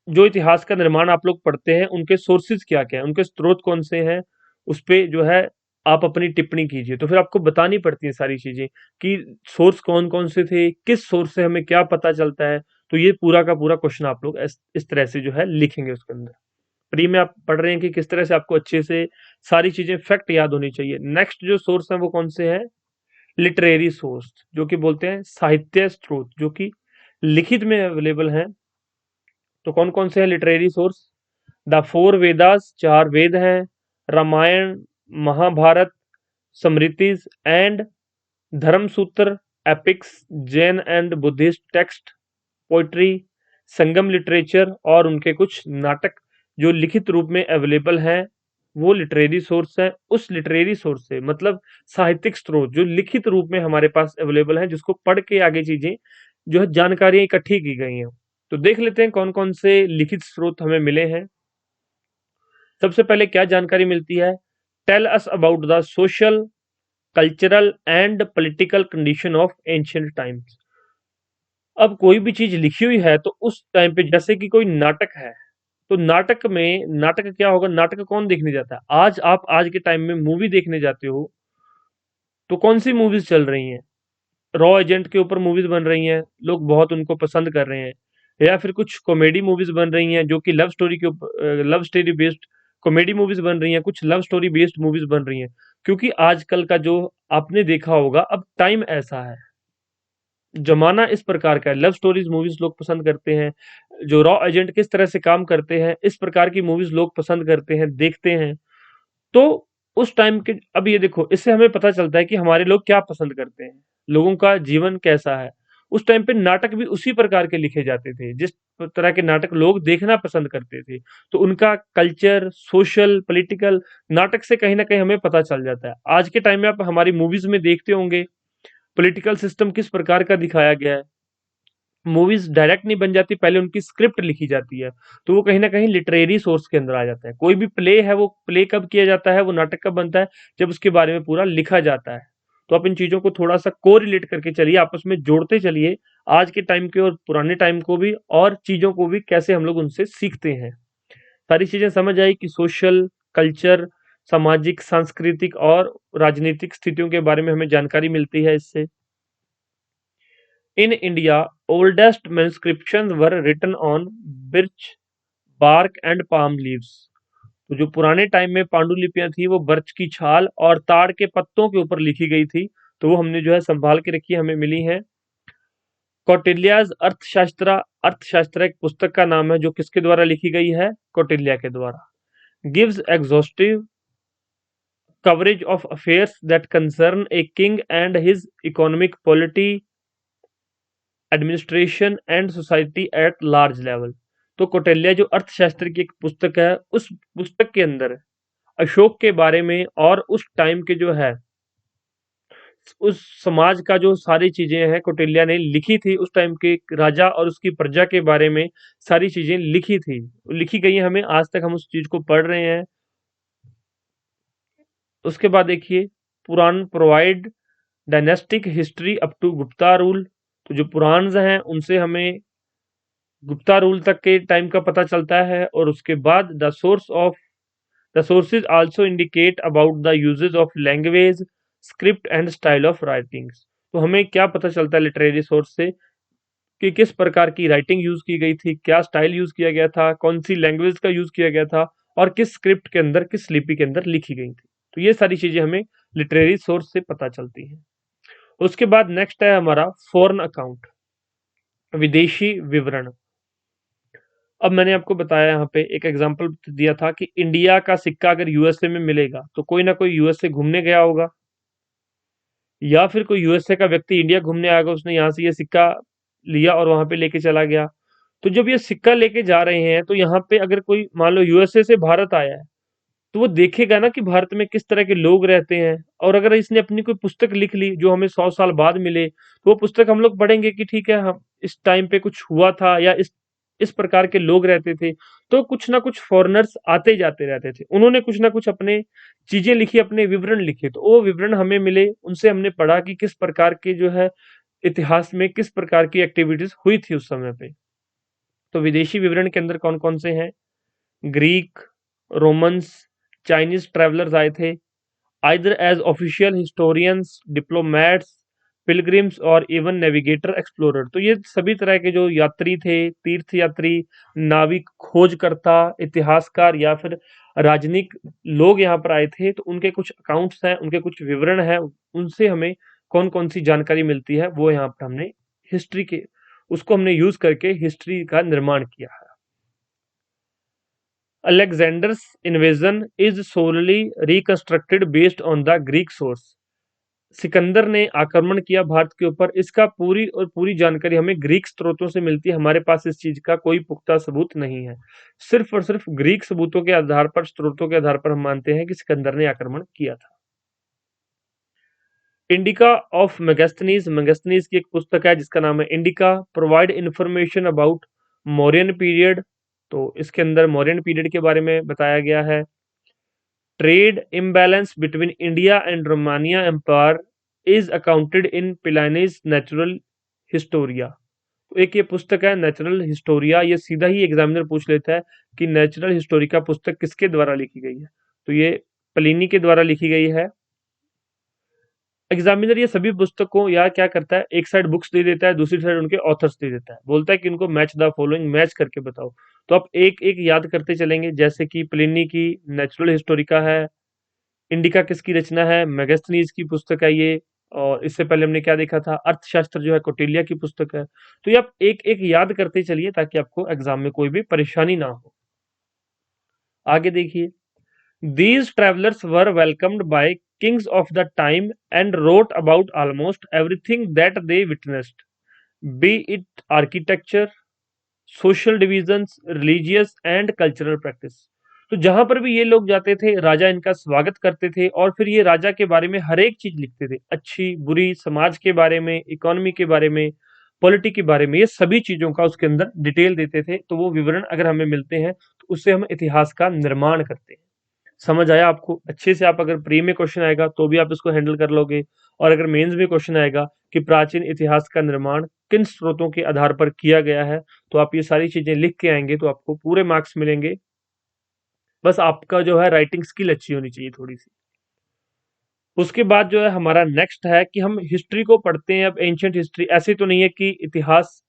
जो इतिहास का निर्माण आप लोग पढ़ते हैं उनके सोर्सेज क्या क्या है, उनके स्रोत कौन से हैं, उस पे जो है आप अपनी टिप्पणी कीजिए। तो फिर आपको बतानी पड़ती है सारी चीजें कि सोर्स कौन कौन से थे, किस सोर्स से हमें क्या पता चलता है। तो ये पूरा का पूरा क्वेश्चन आप लोग इस तरह से जो है लिखेंगे उसके अंदर। प्री में आप पढ़ रहे हैं कि किस तरह से आपको अच्छे से सारी चीजें फैक्ट याद होनी चाहिए। नेक्स्ट जो सोर्स है वो कौन से हैं? लिटरेरी सोर्स, जो कि बोलते हैं साहित्य स्रोत, जो कि लिखित में अवेलेबल हैं। तो कौन कौन से हैं literary source? The four Vedas, चार वेद हैं, Ramayana, Mahabharata, Smritis and Dharmasutra, epics, Jain and Buddhist text, poetry, Sangam literature और उनके कुछ नाटक जो लिखित रूप में अवेलेबल हैं, वो लिटरेरी सोर्स है। उस लिटरेरी सोर्स से मतलब साहित्यिक स्रोत जो लिखित रूप में हमारे पास अवेलेबल है, जिसको पढ़ के आगे चीजें जो है जानकारियां इकट्ठी की गई हैं। तो देख लेते हैं कौन कौन से लिखित स्रोत हमें मिले हैं। सबसे पहले क्या जानकारी मिलती है? Tell us about the social, cultural and political condition of ancient times. अब कोई भी चीज लिखी हुई है तो उस टाइम पे, जैसे कि कोई नाटक है, तो नाटक में नाटक क्या होगा, नाटक कौन देखने जाता है? आज आप आज के टाइम में मूवी देखने जाते हो तो कौन सी मूवीज चल रही हैं? रॉ एजेंट के ऊपर मूवीज बन रही हैं, लोग बहुत उनको पसंद कर रहे हैं। या फिर कुछ कॉमेडी मूवीज बन रही हैं जो कि लव स्टोरी के ऊपर, love story based comedy movies बन रही हैं, कुछ लव स्टोरी बेस्ड मूवीज बन रही हैं। क्योंकि आजकल का जो आपने देखा होगा, अब टाइम ऐसा है, जमाना इस प्रकार का है, लव स्टोरीज मूवीज लोग पसंद करते हैं। जो रॉ एजेंट किस तरह से काम करते हैं, इस प्रकार की मूवीज लोग पसंद करते हैं, देखते हैं। तो उस टाइम के, अब ये देखो, इससे हमें पता चलता है कि हमारे लोग क्या पसंद करते हैं, लोगों का जीवन कैसा है। उस टाइम पे नाटक भी उसी प्रकार के लिखे जाते थे जिस तरह के नाटक लोग देखना पसंद करते थे। तो उनका कल्चर, सोशल, पॉलिटिकल, नाटक से कहीं ना कहीं हमें पता चल जाता है। आज के टाइम में आप हमारी मूवीज में देखते होंगे पॉलिटिकल सिस्टम किस प्रकार का दिखाया गया है। मूवीज डायरेक्ट नहीं बन जाती, पहले उनकी स्क्रिप्ट लिखी जाती है। तो वो कहीं ना कहीं लिटरेरी सोर्स के अंदर आ जाता है। कोई भी प्ले है, वो प्ले कब किया जाता है, वो नाटक कब बनता है, जब उसके बारे में पूरा लिखा जाता है। तो आप इन चीजों को थोड़ा सा कोरिलेट करके चलिए, आपस में जोड़ते चलिए, आज के टाइम के और पुराने टाइम को भी, और चीजों को भी कैसे हम लोग उनसे सीखते हैं। सारी चीजें समझ आई कि सोशल, कल्चर, सामाजिक, सांस्कृतिक और राजनीतिक स्थितियों के बारे में हमें जानकारी मिलती है इससे। In India oldest manuscriptions were written on birch bark and palm leaves. तो जो पुराने टाइम में पांडुलिपियां थी वो बर्च की छाल और ताड़ के पत्तों के ऊपर लिखी गई थी, तो वो हमने जो है संभाल के रखी, हमें मिली है। कौटिल्याज अर्थशास्त्र, अर्थशास्त्र एक पुस्तक का नाम है जो किसके द्वारा लिखी गई है, कौटिल्या के द्वारा। Gives exhaustive coverage of affairs that concern a king and his economic polity, administration and society at large level. तो कौटिल्य जो अर्थशास्त्र की एक पुस्तक है, उस पुस्तक के अंदर अशोक के बारे में और उस टाइम के जो है उस समाज का जो सारी चीजें हैं कौटिल्य ने लिखी थी, उस टाइम के राजा और उसकी प्रजा के बारे में सारी चीजें लिखी थी, लिखी गई है, हमें आज तक हम उस चीज को पढ़ रहे हैं। उसके बाद देखिए, Purana provide dynastic history up to Gupta rule. तो जो पुराण हैं उनसे हमें गुप्ता रूल तक के टाइम का पता चलता है। और उसके बाद the sources also indicate about the uses of language, script and style of writings. तो हमें क्या पता चलता है लिटरेरी सोर्स से कि किस प्रकार की राइटिंग यूज की गई थी, क्या स्टाइल यूज किया गया था, कौन सी लैंग्वेज का यूज किया गया था, और किस स्क्रिप्ट के अंदर, किस लिपि के अंदर लिखी गई थी। तो ये सारी चीजें हमें लिटरेरी सोर्स से पता चलती हैं। उसके बाद नेक्स्ट है हमारा फॉरेन अकाउंट, विदेशी विवरण। अब मैंने आपको बताया, यहाँ पे एक एग्जांपल दिया था कि इंडिया का सिक्का अगर यूएसए में मिलेगा तो कोई ना कोई यूएसए घूमने गया होगा, या फिर कोई यूएसए का व्यक्ति इंडिया घूमने आएगा, उसने यहाँ से ये सिक्का लिया और वहां पे लेके चला गया। तो जब ये सिक्का लेके जा रहे हैं तो यहाँ पे अगर कोई मान लो यूएसए से भारत आया है, तो वो देखेगा ना कि भारत में किस तरह के लोग रहते हैं। और अगर इसने अपनी कोई पुस्तक लिख ली जो हमें 100 साल बाद मिले, तो वो पुस्तक हम लोग पढ़ेंगे कि ठीक है, हम इस टाइम पे कुछ हुआ था या इस प्रकार के लोग रहते थे। तो कुछ ना कुछ फॉरेनर्स आते जाते रहते थे, उन्होंने कुछ ना कुछ अपने चीजें लिखी, अपने विवरण लिखे, तो वो विवरण हमें मिले, उनसे हमने पढ़ा कि किस प्रकार के जो है इतिहास में किस प्रकार की एक्टिविटीज हुई थी उस समय पे। तो विदेशी विवरण के अंदर कौन कौन से हैं, ग्रीक, रोमन्स, चाइनीज ट्रैवलर्स आए थे, either as official historians, diplomats, pilgrims और इवन नेविगेटर, एक्सप्लोरर। तो ये सभी तरह के जो यात्री थे, तीर्थ यात्री, नाविक, खोजकर्ता, इतिहासकार या फिर राजनीतिक लोग यहाँ पर आए थे, तो उनके कुछ अकाउंट्स हैं, उनके कुछ विवरण हैं, उनसे हमें कौन कौन सी जानकारी मिलती है, वो यहाँ पर हमने हिस्ट्री के उसको हमने यूज करके हिस्ट्री का निर्माण किया है। Alexander's invasion is solely reconstructed based on the Greek source। Sikandar ने आक्रमण किया भारत के ऊपर, इसका पूरी और पूरी जानकारी हमें ग्रीक स्रोतों से मिलती है, हमारे पास इस चीज का कोई पुख्ता सबूत नहीं है। सिर्फ और सिर्फ ग्रीक सबूतों के आधार पर, स्रोतों के आधार पर हम मानते हैं कि सिकंदर ने आक्रमण किया था। इंडिका ऑफ मेगास्थनीज, मेगास्थनीज की एक पुस्तक है जिसका नाम है indica, provide information about Mauryan period. तो इसके अंदर मौर्यन पीरियड के बारे में बताया गया है। Trade imbalance between India and Romania empire is accounted in Pliny's Natural Historia. तो एक ये पुस्तक है नेचुरल हिस्टोरिया, ये सीधा ही एग्जामिनर पूछ लेता है कि नेचुरल हिस्टोरिका पुस्तक किसके द्वारा लिखी गई है, तो ये प्लिनी के द्वारा लिखी गई है। एग्जामिनर ये सभी पुस्तकों या क्या करता है, एक साइड बुक्स दे देता है, दूसरी साइड उनके ऑथर्स दे देता है, बोलता है कि इनको मैच द फॉलोइंग, मैच करके बताओ। तो आप एक एक याद करते चलेंगे, जैसे कि प्लिनी की नेचुरल हिस्टोरिका है, इंडिका किसकी रचना है, मेगास्थनीज की पुस्तक है ये, और इससे पहले हमने क्या देखा था, अर्थशास्त्र जो है कौटिल्य की पुस्तक है। तो ये आप एक एक याद करते चलिए ताकि आपको एग्जाम में कोई भी परेशानी ना हो। आगे देखिए, these travelers were welcomed by kings of the time and wrote about almost everything that they witnessed, be it architecture, social divisions, religious and cultural practice। तो जहां पर भी ये लोग जाते थे, राजा इनका स्वागत करते थे और फिर ये राजा के बारे में हर एक चीज लिखते थे, अच्छी बुरी, समाज के बारे में, इकोनॉमी के बारे में, पॉलिटी के बारे में, ये सभी चीजों का उसके अंदर डिटेल देते थे। तो वो विवरण अगर हमें मिलते हैं तो उससे हम इतिहास का निर्माण करते हैं। समझ आया आपको? अच्छे से आप अगर प्री में क्वेश्चन आएगा तो भी आप इसको हैंडल कर लोगे, और अगर मेंस में क्वेश्चन आएगा कि प्राचीन इतिहास का निर्माण किन स्रोतों के आधार पर किया गया है, तो आप ये सारी चीजें लिख के आएंगे तो आपको पूरे मार्क्स मिलेंगे। बस आपका जो है राइटिंग स्किल अच्छी होनी चाहिए थोड़ी सी। उसके बाद जो है हमारा नेक्स्ट है कि हम हिस्ट्री को पढ़ते हैं। अब एंशियंट हिस्ट्री ऐसी तो नहीं है कि इतिहास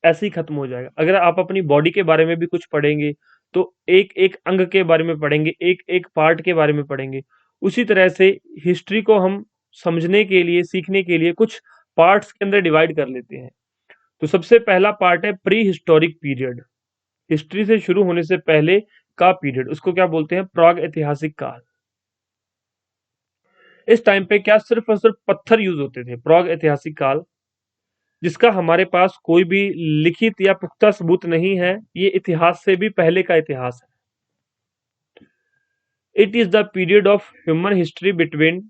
ऐसे ही खत्म हो जाएगा। अगर आप अपनी बॉडी के बारे में भी कुछ पढ़ेंगे तो एक एक अंग के बारे में पढ़ेंगे, एक एक पार्ट के बारे में पढ़ेंगे। उसी तरह से हिस्ट्री को हम समझने के लिए, सीखने के लिए कुछ पार्ट्स के अंदर डिवाइड कर लेते हैं। तो सबसे पहला पार्ट है प्री हिस्टोरिक पीरियड। हिस्ट्री से शुरू होने से पहले का पीरियड, उसको क्या बोलते हैं? प्राग ऐतिहासिक काल। इस टाइम पे क्या सिर्फ और सिर्फ पत्थर यूज होते थे। प्राग ऐतिहासिक काल, जिसका हमारे पास कोई भी लिखित या पुख्ता सबूत नहीं है, ये इतिहास से भी पहले का इतिहास है। It is the period of human history between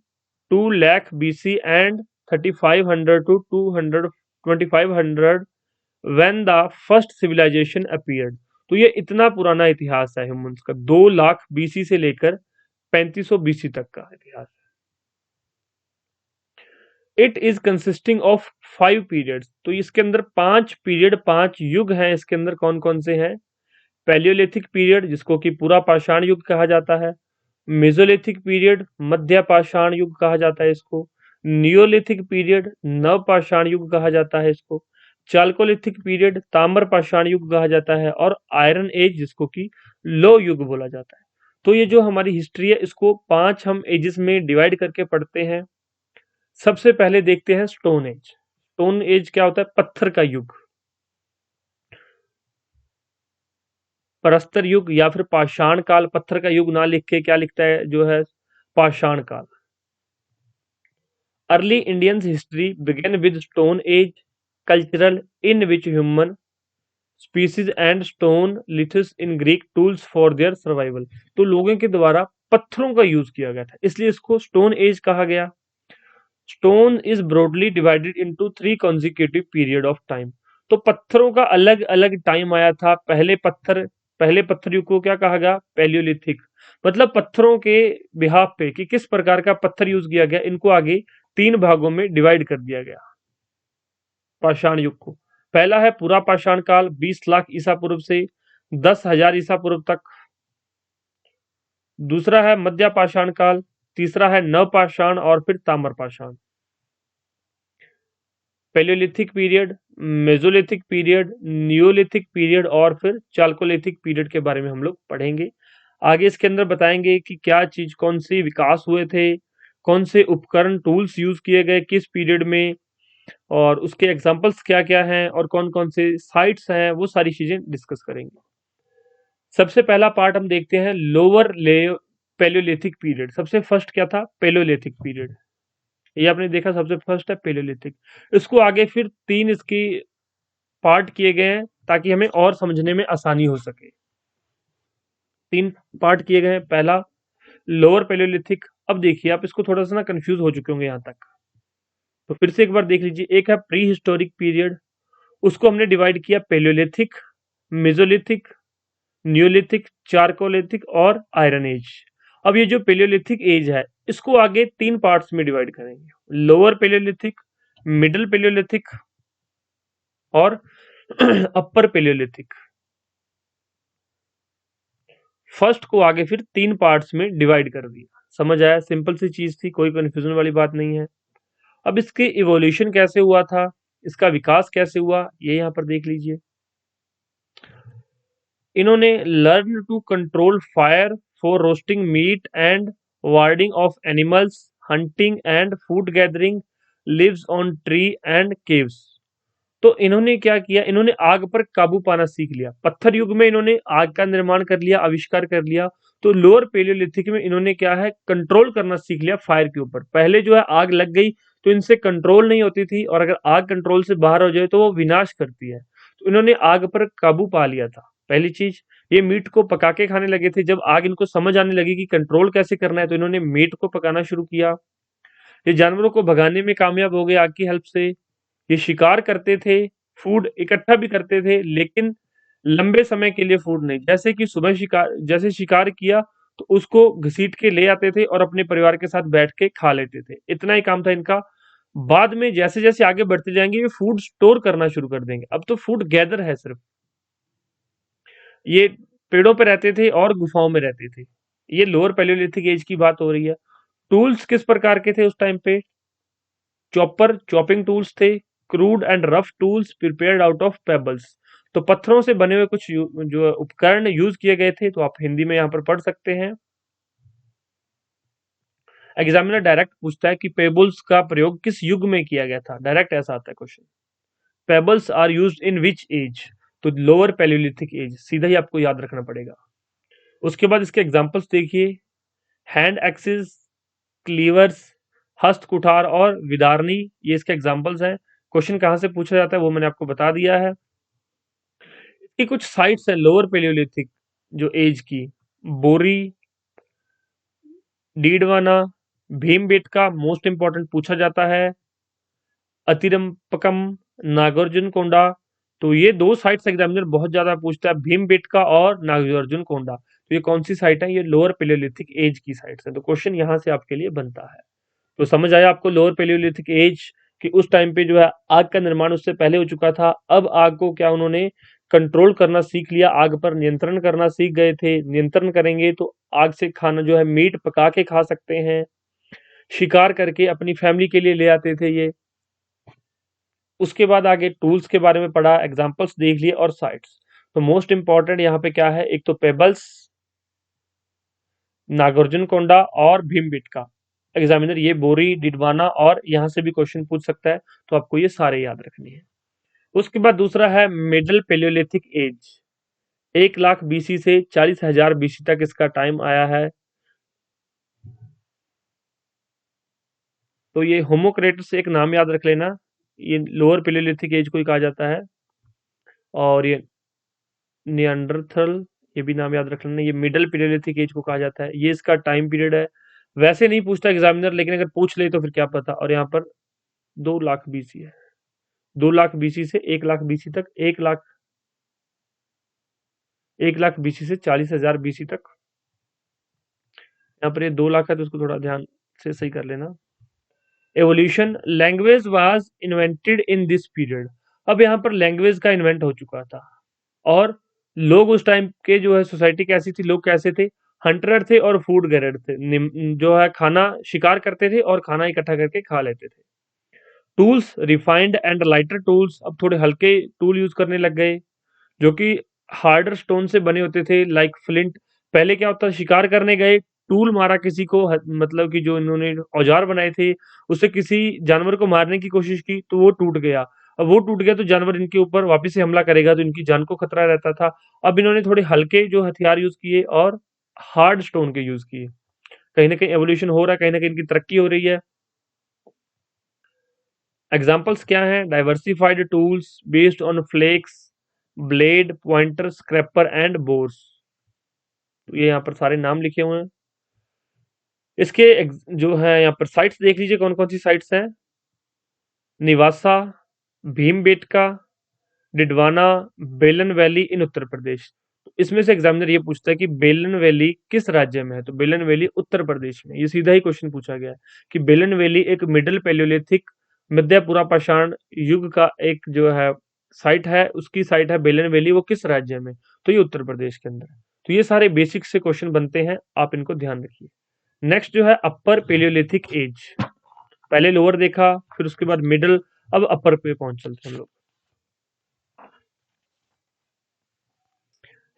2 lakh BC and 3500 to 2500 when the first civilization appeared। तो ये इतना पुराना इतिहास है ह्यूमंस का, 2 लाख BC से लेकर 3500 BC तक का इतिहास। It is consisting of 5 periods. तो इसके अंदर 5 पीरियड, 5 युग हैं। इसके अंदर कौन कौन से हैं? पैलियोलिथिक पीरियड, जिसको कि पूरा पाषाण युग कहा जाता है। मेसोलिथिक पीरियड, मध्य पाषाण युग कहा जाता है इसको। नियोलिथिक पीरियड, नव पाषाण युग कहा जाता है इसको। चाल्कोलिथिक पीरियड, ताम्र पाषाण युग कहा जाता है। और आयरन एज, जिसको कि लो युग बोला जाता है। तो ये जो हमारी हिस्ट्री है, इसको 5 हम एजेस में डिवाइड करके पढ़ते हैं। सबसे पहले देखते हैं स्टोन एज। स्टोन एज क्या होता है? पत्थर का युग। प्रस्तर युग या फिर पाषाण काल, पत्थर का युग ना लिख के क्या लिखता है जो है? पाषाण काल। Early Indian history began with stone age cultural, in which human species and stone lithos in Greek tools for their survival. तो लोगों के द्वारा पत्थरों का यूज किया गया था, इसलिए इसको स्टोन एज कहा गया। Stone is broadly divided into 3 consecutive period of time. तो पत्थरों का अलग अलग टाइम आया था। पहले पत्थर युग को क्या कहा गया? पैलियोलिथिक। मतलब पत्थरों के बिहाफ पे कि किस प्रकार का पत्थर यूज किया गया, इनको आगे 3 भागों में डिवाइड कर दिया गया पाषाण युग को। पहला है पूरा पाषाण काल, 20 लाख ईसा पूर्व से 10,000 ईसा पूर्व तक। दूसरा है मध्य पाषाण काल। तीसरा है नव पाषाण और फिर ताम्र पाषाण। Palaeolithic period, Mesolithic period, Neolithic period और फिर चाल्कोलिथिक पीरियड के बारे में हम लोग पढ़ेंगे। आगे इसके अंदर बताएंगे कि क्या चीज, कौन से विकास हुए थे, कौन से उपकरण, टूल्स यूज किए गए किस पीरियड में, और उसके एग्जांपल्स क्या क्या हैं, और कौन कौन से साइट्स हैं, वो सारी चीजें डिस्कस करेंगे। सबसे पहला पार्ट हम देखते हैं लोअर ले पैलियोलिथिक पीरियड। सबसे फर्स्ट क्या था? Palaeolithic period. ये आपने देखा, सबसे फर्स्ट है पैलियोलिथिक। इसको आगे फिर 3 इसकी पार्ट किए गए हैं ताकि हमें और समझने में आसानी हो सके। 3 पार्ट किए गए हैं। पहला लोअर पैलियोलिथिक। अब देखिए, आप इसको थोड़ा सा ना कंफ्यूज हो चुके होंगे यहाँ तक, तो फिर से एक बार देख लीजिए। एक है प्री हिस्टोरिक पीरियड, उसको हमने डिवाइड किया पैलियोलिथिक, मेसोलिथिक, नियोलिथिक, चारकोलिथिक और आयरन एज। अब ये जो पैलियोलिथिक एज है, इसको आगे 3 पार्ट्स में डिवाइड करेंगे। लोअर पैलियोलिथिक, मिडिल पैलियोलिथिक और अपर पैलियोलिथिक। फर्स्ट को आगे फिर 3 पार्ट्स में डिवाइड कर दिया। समझ आया? सिंपल सी चीज थी, कोई कंफ्यूजन वाली बात नहीं है। अब इसके इवोल्यूशन कैसे हुआ था, इसका विकास कैसे हुआ, ये यहां पर देख लीजिए। इन्होंने learn to control fire for roasting meat and warding off animals, hunting and food gathering, lives on tree and caves. तो इन्होंने क्या किया? इन्होंने आग पर काबू पाना सीख लिया। पत्थर युग में इन्होंने आग का निर्माण कर लिया, आविष्कार कर लिया। तो लोअर पैलियोलिथिक में इन्होंने क्या है? कंट्रोल करना सीख लिया फायर के ऊपर। पहले जो है आग लग गई तो इनसे कंट्रोल नहीं होती थी, और अगर आग कंट्रोल से बाहर हो जाए तो वो विनाश करती है। तो इन्होंने आग पर काबू पा लिया था। पहली चीज, ये मीट को पका के खाने लगे थे। जब आग इनको समझ आने लगी कि कंट्रोल कैसे करना है, तो इन्होंने मीट को पकाना शुरू किया। ये जानवरों को भगाने में कामयाब हो गए आग की हेल्प से। ये शिकार करते थे, फूड इकट्ठा भी करते थे, लेकिन लंबे समय के लिए फूड नहीं। जैसे कि सुबह शिकार, जैसे शिकार किया तो उसको घसीट के ले आते थे और अपने परिवार के साथ बैठ के खा लेते थे। इतना ही काम था इनका। बाद में जैसे जैसे आगे बढ़ते जाएंगे ये फूड स्टोर करना शुरू कर देंगे। अब तो फूड गैदर है सिर्फ। ये पेड़ों पे रहते थे और गुफाओं में रहते थे। ये लोअर पैलियोलिथिक एज की बात हो रही है। टूल्स किस प्रकार के थे उस टाइम पे? चॉपर, चॉपिंग टूल्स थे। Crude and rough tools prepared out of pebbles. तो पत्थरों से बने हुए कुछ जो उपकरण यूज किए गए थे, तो आप हिंदी में यहाँ पर पढ़ सकते हैं। एग्जामिनर डायरेक्ट पूछता है कि पेबल्स का प्रयोग किस युग में किया गया था। डायरेक्ट ऐसा आता है question. Pebbles are used in which age? तो लोअर पैलियोलिथिक एज, सीधा ही आपको याद रखना पड़ेगा। उसके बाद इसके एग्जांपल्स देखिए। हैंड एक्सिस, क्लीवर्स, हस्त कुठार और विदारनी, ये इसके एग्जांपल्स हैं। क्वेश्चन कहां से पूछा जाता है वो मैंने आपको बता दिया है। इसकी कुछ साइट्स हैं लोअर पैलियोलिथिक जो एज की। बोरी, डीडवाना, भीमबेटका मोस्ट इंपॉर्टेंट पूछा जाता है। अतिरंपकम, नागार्जुन कोंडा। तो ये दो साइट्स एग्जामिनर बहुत ज्यादा पूछता है, भीमबेटका और नागार्जुन कोंडा। तो ये कौन सी साइट है? ये लोअर पैलियोलिथिक एज की साइट्स है। तो क्वेश्चन यहां से आपके लिए बनता है। तो समझ आया आपको लोअर पैलियोलिथिक एज कि उस टाइम पे जो है आग का निर्माण उससे पहले हो चुका था। अब आग को क्या उन्होंने कंट्रोल करना सीख लिया, आग पर नियंत्रण करना सीख गए थे। नियंत्रण करेंगे तो आग से खाना जो है मीट पका के खा सकते हैं। शिकार करके अपनी फैमिली के लिए ले आते थे ये। उसके बाद आगे टूल्स के बारे में पढ़ा, एग्जांपल्स देख लिए और साइट्स। तो मोस्ट इंपॉर्टेंट यहाँ पे क्या है? एक तो पेबल्स, नागार्जुन कोंडा और भीमबेटका। एग्जामिनर ये बोरी, डिडवाना और यहां से भी क्वेश्चन पूछ सकता है, तो आपको ये सारे याद रखने हैं। उसके बाद दूसरा है middle palaeolithic age. 1 lakh BC से 40,000 बीसी तक इसका टाइम आया है। तो ये होमोक्रेटस एक नाम याद रख लेना, ये लोअर पैलियोलिथिक एज को ही कहा जाता है। और ये नियंडरथल, ये भी नाम याद रख लेना, ये मिडिल पैलियोलिथिक एज को कहा जाता है। ये इसका टाइम पीरियड है। वैसे नहीं पूछता एग्जामिनर, लेकिन अगर पूछ ले तो फिर क्या पता। और यहाँ पर 2 लाख बीसी है। 2 लाख बीसी से 1 लाख बीसी तक, 1 लाख बीसी से 40,000 बीसी तक। यहाँ पर ये 2 लाख है तो उसको थोड़ा ध्यान से सही कर लेना। Evolution, language was invented in this period. अब यहाँ पर लैंग्वेज का इन्वेंट हो चुका था। और लोग उस टाइम के जो है सोसाइटी कैसी थी, लोग कैसे थे? हंटर थे और फूड गेरर थे। जो है खाना शिकार करते थे और खाना इकट्ठा करके खा लेते थे। Tools, refined and lighter tools, अब थोड़े हल्के टूल यूज करने लग गए जो कि हार्डर स्टोन से बने होते थे, लाइक फ्लिंट। पहले क्या होता था, शिकार करने गए, टूल मारा किसी को, मतलब कि जो इन्होंने औजार बनाए थे उससे किसी जानवर को मारने की कोशिश की तो वो टूट गया। अब वो टूट गया तो जानवर इनके ऊपर वापस से हमला करेगा, तो इनकी जान को खतरा रहता था। अब इन्होंने थोड़े हल्के जो हथियार यूज किए और हार्ड स्टोन के यूज किए। कहीं ना कहीं एवोल्यूशन हो रहा है, कहीं ना कहीं इनकी तरक्की हो रही है। एग्जाम्पल्स क्या हैं? Diversified tools based on flakes, blade, pointer, scraper and borers. तो ये यहाँ पर सारे नाम लिखे हुए हैं। इसके जो है यहाँ पर साइट्स देख लीजिए, कौन कौन सी साइट्स हैं। निवासा, भीमबेटका, डिडवाना, बेलन वैली इन उत्तर प्रदेश। तो इसमें से एग्जामिनर ये पूछता है कि बेलन वैली किस राज्य में है? तो बेलन वैली उत्तर प्रदेश में। ये सीधा ही क्वेश्चन पूछा गया है कि बेलन वैली एक मिडिल पैलियोलिथिक मध्य पूरा पाषाण युग का एक जो है साइट है, उसकी साइट है बेलन वैली, वो किस राज्य में? तो ये उत्तर प्रदेश के अंदर है। तो ये सारे बेसिक से क्वेश्चन बनते हैं, आप इनको ध्यान रखिए। नेक्स्ट जो है अपर पैलियोलिथिक एज। पहले लोअर देखा, फिर उसके बाद मिडिल, अब अपर पे पहुंच चलते हैं हम लोग।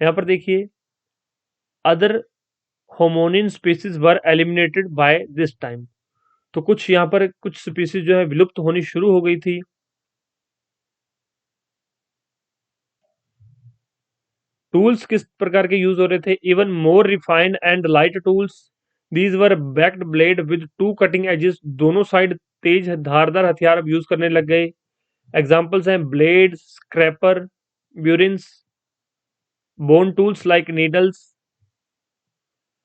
यहाँ पर देखिए, other hominin species were eliminated by this time. तो कुछ यहाँ पर कुछ स्पीसीज जो है विलुप्त होनी शुरू हो गई थी। टूल्स किस प्रकार के यूज हो रहे थे? Even more refined and light tools. These were backed blade with 2 cutting edges. दोनों साइड तेज धारदार हथियार अब यूज करने लग गए। एग्जाम्पल्स हैं blade, scraper, burins, bone tools like needles,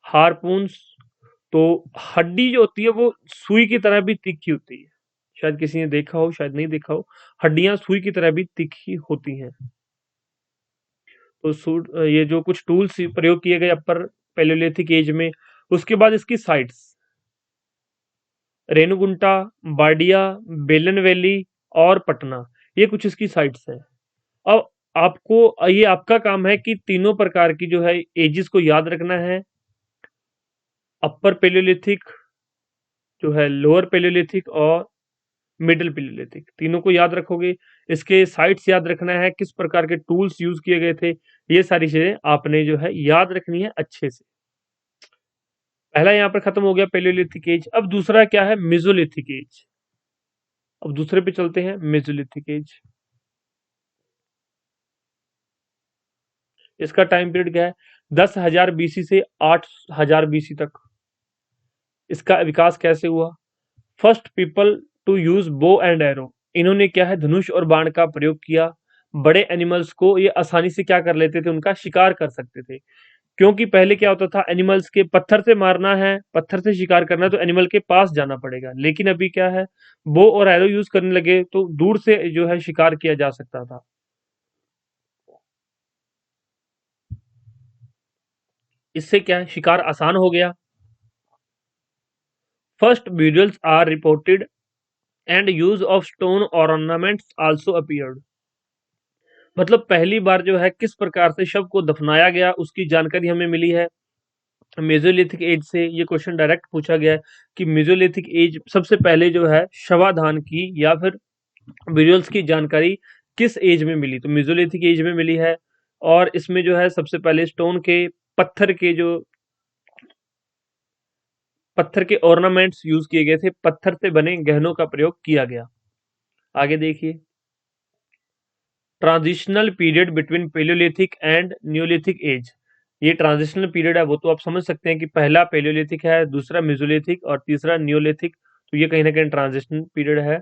harpoons. तो हड्डी जो होती है वो सुई की तरह भी तीखी होती है। शायद किसी ने देखा हो, शायद नहीं देखा हो। हड्डियां सुई की तरह भी तीखी होती हैं। तो ये जो कुछ टूल्स प्रयोग किए गए अपर पैलियोलिथिक एज में। उसके बाद इसकी साइट्स रेणुगुंटा, बाडिया, बेलन वैली और पटना, ये कुछ इसकी साइट्स हैं। अब आपको ये आपका काम है कि तीनों प्रकार की जो है एजिस को याद रखना है। अपर पैलियोलिथिक जो है, लोअर पैलियोलिथिक और मिडिल पैलियोलिथिक, तीनों को याद रखोगे। इसके साइट्स याद रखना है, किस प्रकार के टूल्स यूज किए गए थे, ये सारी चीजें आपने जो है याद रखनी है अच्छे से। पहला यहाँ पर खत्म हो गया पैलियोलिथिक एज। अब दूसरा क्या है, मेसोलिथिक एज। अब दूसरे पे चलते हैं, मेसोलिथिक एज। इसका टाइम पीरियड क्या है, 10,000 बीसी से 8,000 बीसी तक। इसका विकास कैसे हुआ, first people to use bow and arrow, इन्होंने क्या है धनुष और बाण का प्रयोग किया। बड़े एनिमल्स को ये आसानी से क्या कर लेते थे, उनका शिकार कर सकते थे। क्योंकि पहले क्या होता था, एनिमल्स के पत्थर से मारना है, पत्थर से शिकार करना है तो एनिमल के पास जाना पड़ेगा। लेकिन अभी क्या है, बो और एरो यूज करने लगे तो दूर से जो है शिकार किया जा सकता था। इससे क्या है, शिकार आसान हो गया। First burials are reported and use of stone और ऑर्नामेंट्स आल्सो अपीयर्ड। मतलब पहली बार जो है किस प्रकार से शव को दफनाया गया उसकी जानकारी हमें मिली है मेसोलिथिक एज से। ये क्वेश्चन डायरेक्ट पूछा गया है कि मेसोलिथिक एज सबसे पहले जो है शवाधान की या फिर विजुअल्स की जानकारी किस एज में मिली, तो मेसोलिथिक एज में मिली है। और इसमें जो है सबसे पहले स्टोन के, पत्थर के जो पत्थर के ऑर्नामेंट्स यूज किए गए थे, पत्थर से बने गहनों का प्रयोग किया गया। आगे देखिए, transitional period between palaeolithic and neolithic age. ये ट्रांजिशनल पीरियड है वो तो आप समझ सकते हैं कि पहला पेलियोलिथिक है, दूसरा मेसोलिथिक और तीसरा न्यूलिथिक। तो ये कहीं ना कहीं ट्रांजिशनल पीरियड है।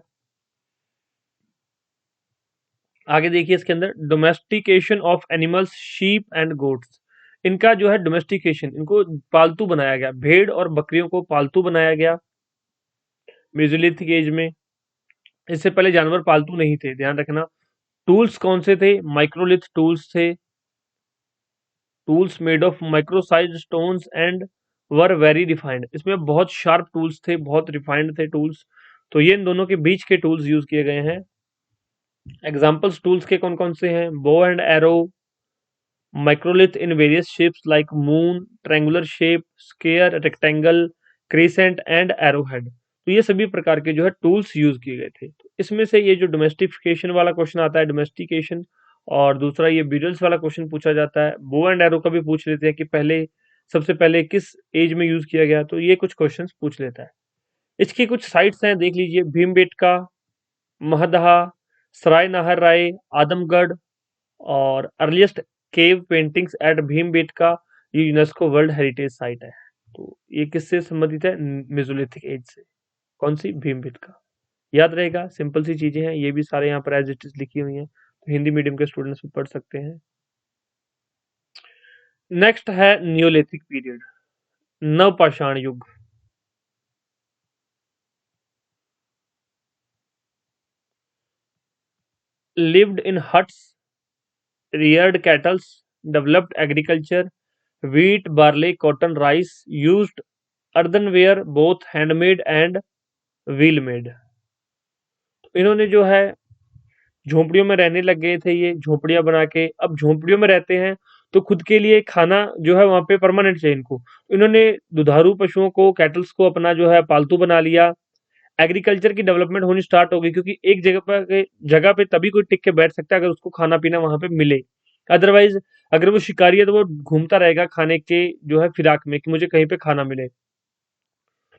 आगे देखिए, इसके अंदर domestication of animals sheep and goats, इनका जो है डोमेस्टिकेशन, इनको पालतू बनाया गया, भेड़ और बकरियों को पालतू बनाया गया मेसोलिथिक एज में। इससे पहले जानवर पालतू नहीं थे, ध्यान रखना। टूल्स कौन से थे, माइक्रोलिथ टूल्स थे। Tools made of micro size stones and were very refined, इसमें बहुत शार्प टूल्स थे, बहुत रिफाइंड थे टूल्स। तो ये इन दोनों के बीच के टूल्स यूज किए गए हैं। एग्जाम्पल्स टूल्स के कौन कौन से हैं, बो and arrow, microlith in various shapes like moon, triangular shape, square, rectangle, crescent and arrowhead. तो ये सभी प्रकार के जो है टूल्स यूज किए गए थे। तो इसमें से ये जो डोमेस्टिफिकेशन वाला क्वेश्चन आता है, डोमेस्टिकेशन, और दूसरा ये ब्यूरल्स वाला क्वेश्चन पूछा जाता है। बो एंड एरो का भी पूछ लेते हैं कि पहले, सबसे पहले किस एज में यूज किया गया, तो ये कुछ क्वेश्चंस पूछ लेता है। इसकी कुछ साइट्स हैं, देख लीजिए, भीमबेटका, महदहा, सराय नाहर राय, आदमगढ़, और earliest cave paintings at Bhimbetka, ये यूनेस्को वर्ल्ड हेरिटेज साइट है। तो ये किससे संबंधित है, मेसोलिथिक एज से। कौन सी, भीमबेटका। याद रहेगा, सिंपल सी चीजें हैं, ये भी सारे यहाँ पर एज इट इज लिखी हुई हैं, तो हिंदी मीडियम के स्टूडेंट्स भी पढ़ सकते हैं। नेक्स्ट है नियोलिथिक पीरियड, नवपाषाण युग। Lived in huts, reared cattle, developed agriculture, wheat, barley, cotton, rice, used earthenware, both handmade and wheel made। इन्होंने जो है झोपड़ियों में रहने लग गए थे, ये झोपड़ियां बना के, अब झोपड़ियों में रहते हैं तो खुद के लिए खाना जो है वहां पे परमानेंट चाहिए इनको। इन्होंने दुधारू पशुओं को, कैटल्स को अपना जो है पालतू बना लिया। एग्रीकल्चर की डेवलपमेंट होनी स्टार्ट हो गई, क्योंकि एक जगह पे तभी कोई टिक के बैठ सकता है अगर उसको खाना पीना वहां पे मिले। अदरवाइज अगर वो शिकारी है तो वो घूमता रहेगा खाने के जो है फिराक में, कि मुझे कहीं पे खाना मिले।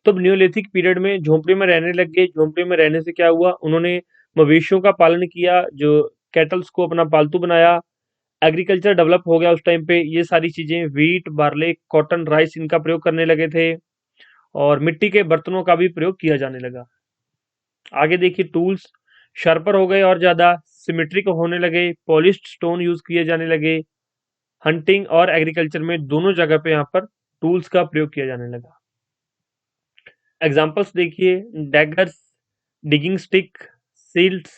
तो अब न्यूलिथिक पीरियड में झोंपड़ी में रहने लग गए। झोंपड़ी में रहने से क्या हुआ, उन्होंने मवेशियों का पालन किया, जो कैटल्स को अपना पालतू बनाया। एग्रीकल्चर डेवलप हो गया उस टाइम पे, ये सारी चीजें, व्हीट, बार्ले, कॉटन, राइस, इनका प्रयोग करने लगे थे। और मिट्टी के बर्तनों का भी प्रयोग किया जाने लगा। आगे देखिए, टूल्स शार्पर हो गए और ज्यादा सिमेट्रिक होने लगे, पॉलिश्ड स्टोन यूज किए जाने लगे। हंटिंग और एग्रीकल्चर में दोनों जगह पे यहाँ पर टूल्स का प्रयोग किया जाने लगा। एग्जाम्पल्स देखिए, daggers, digging stick, seals,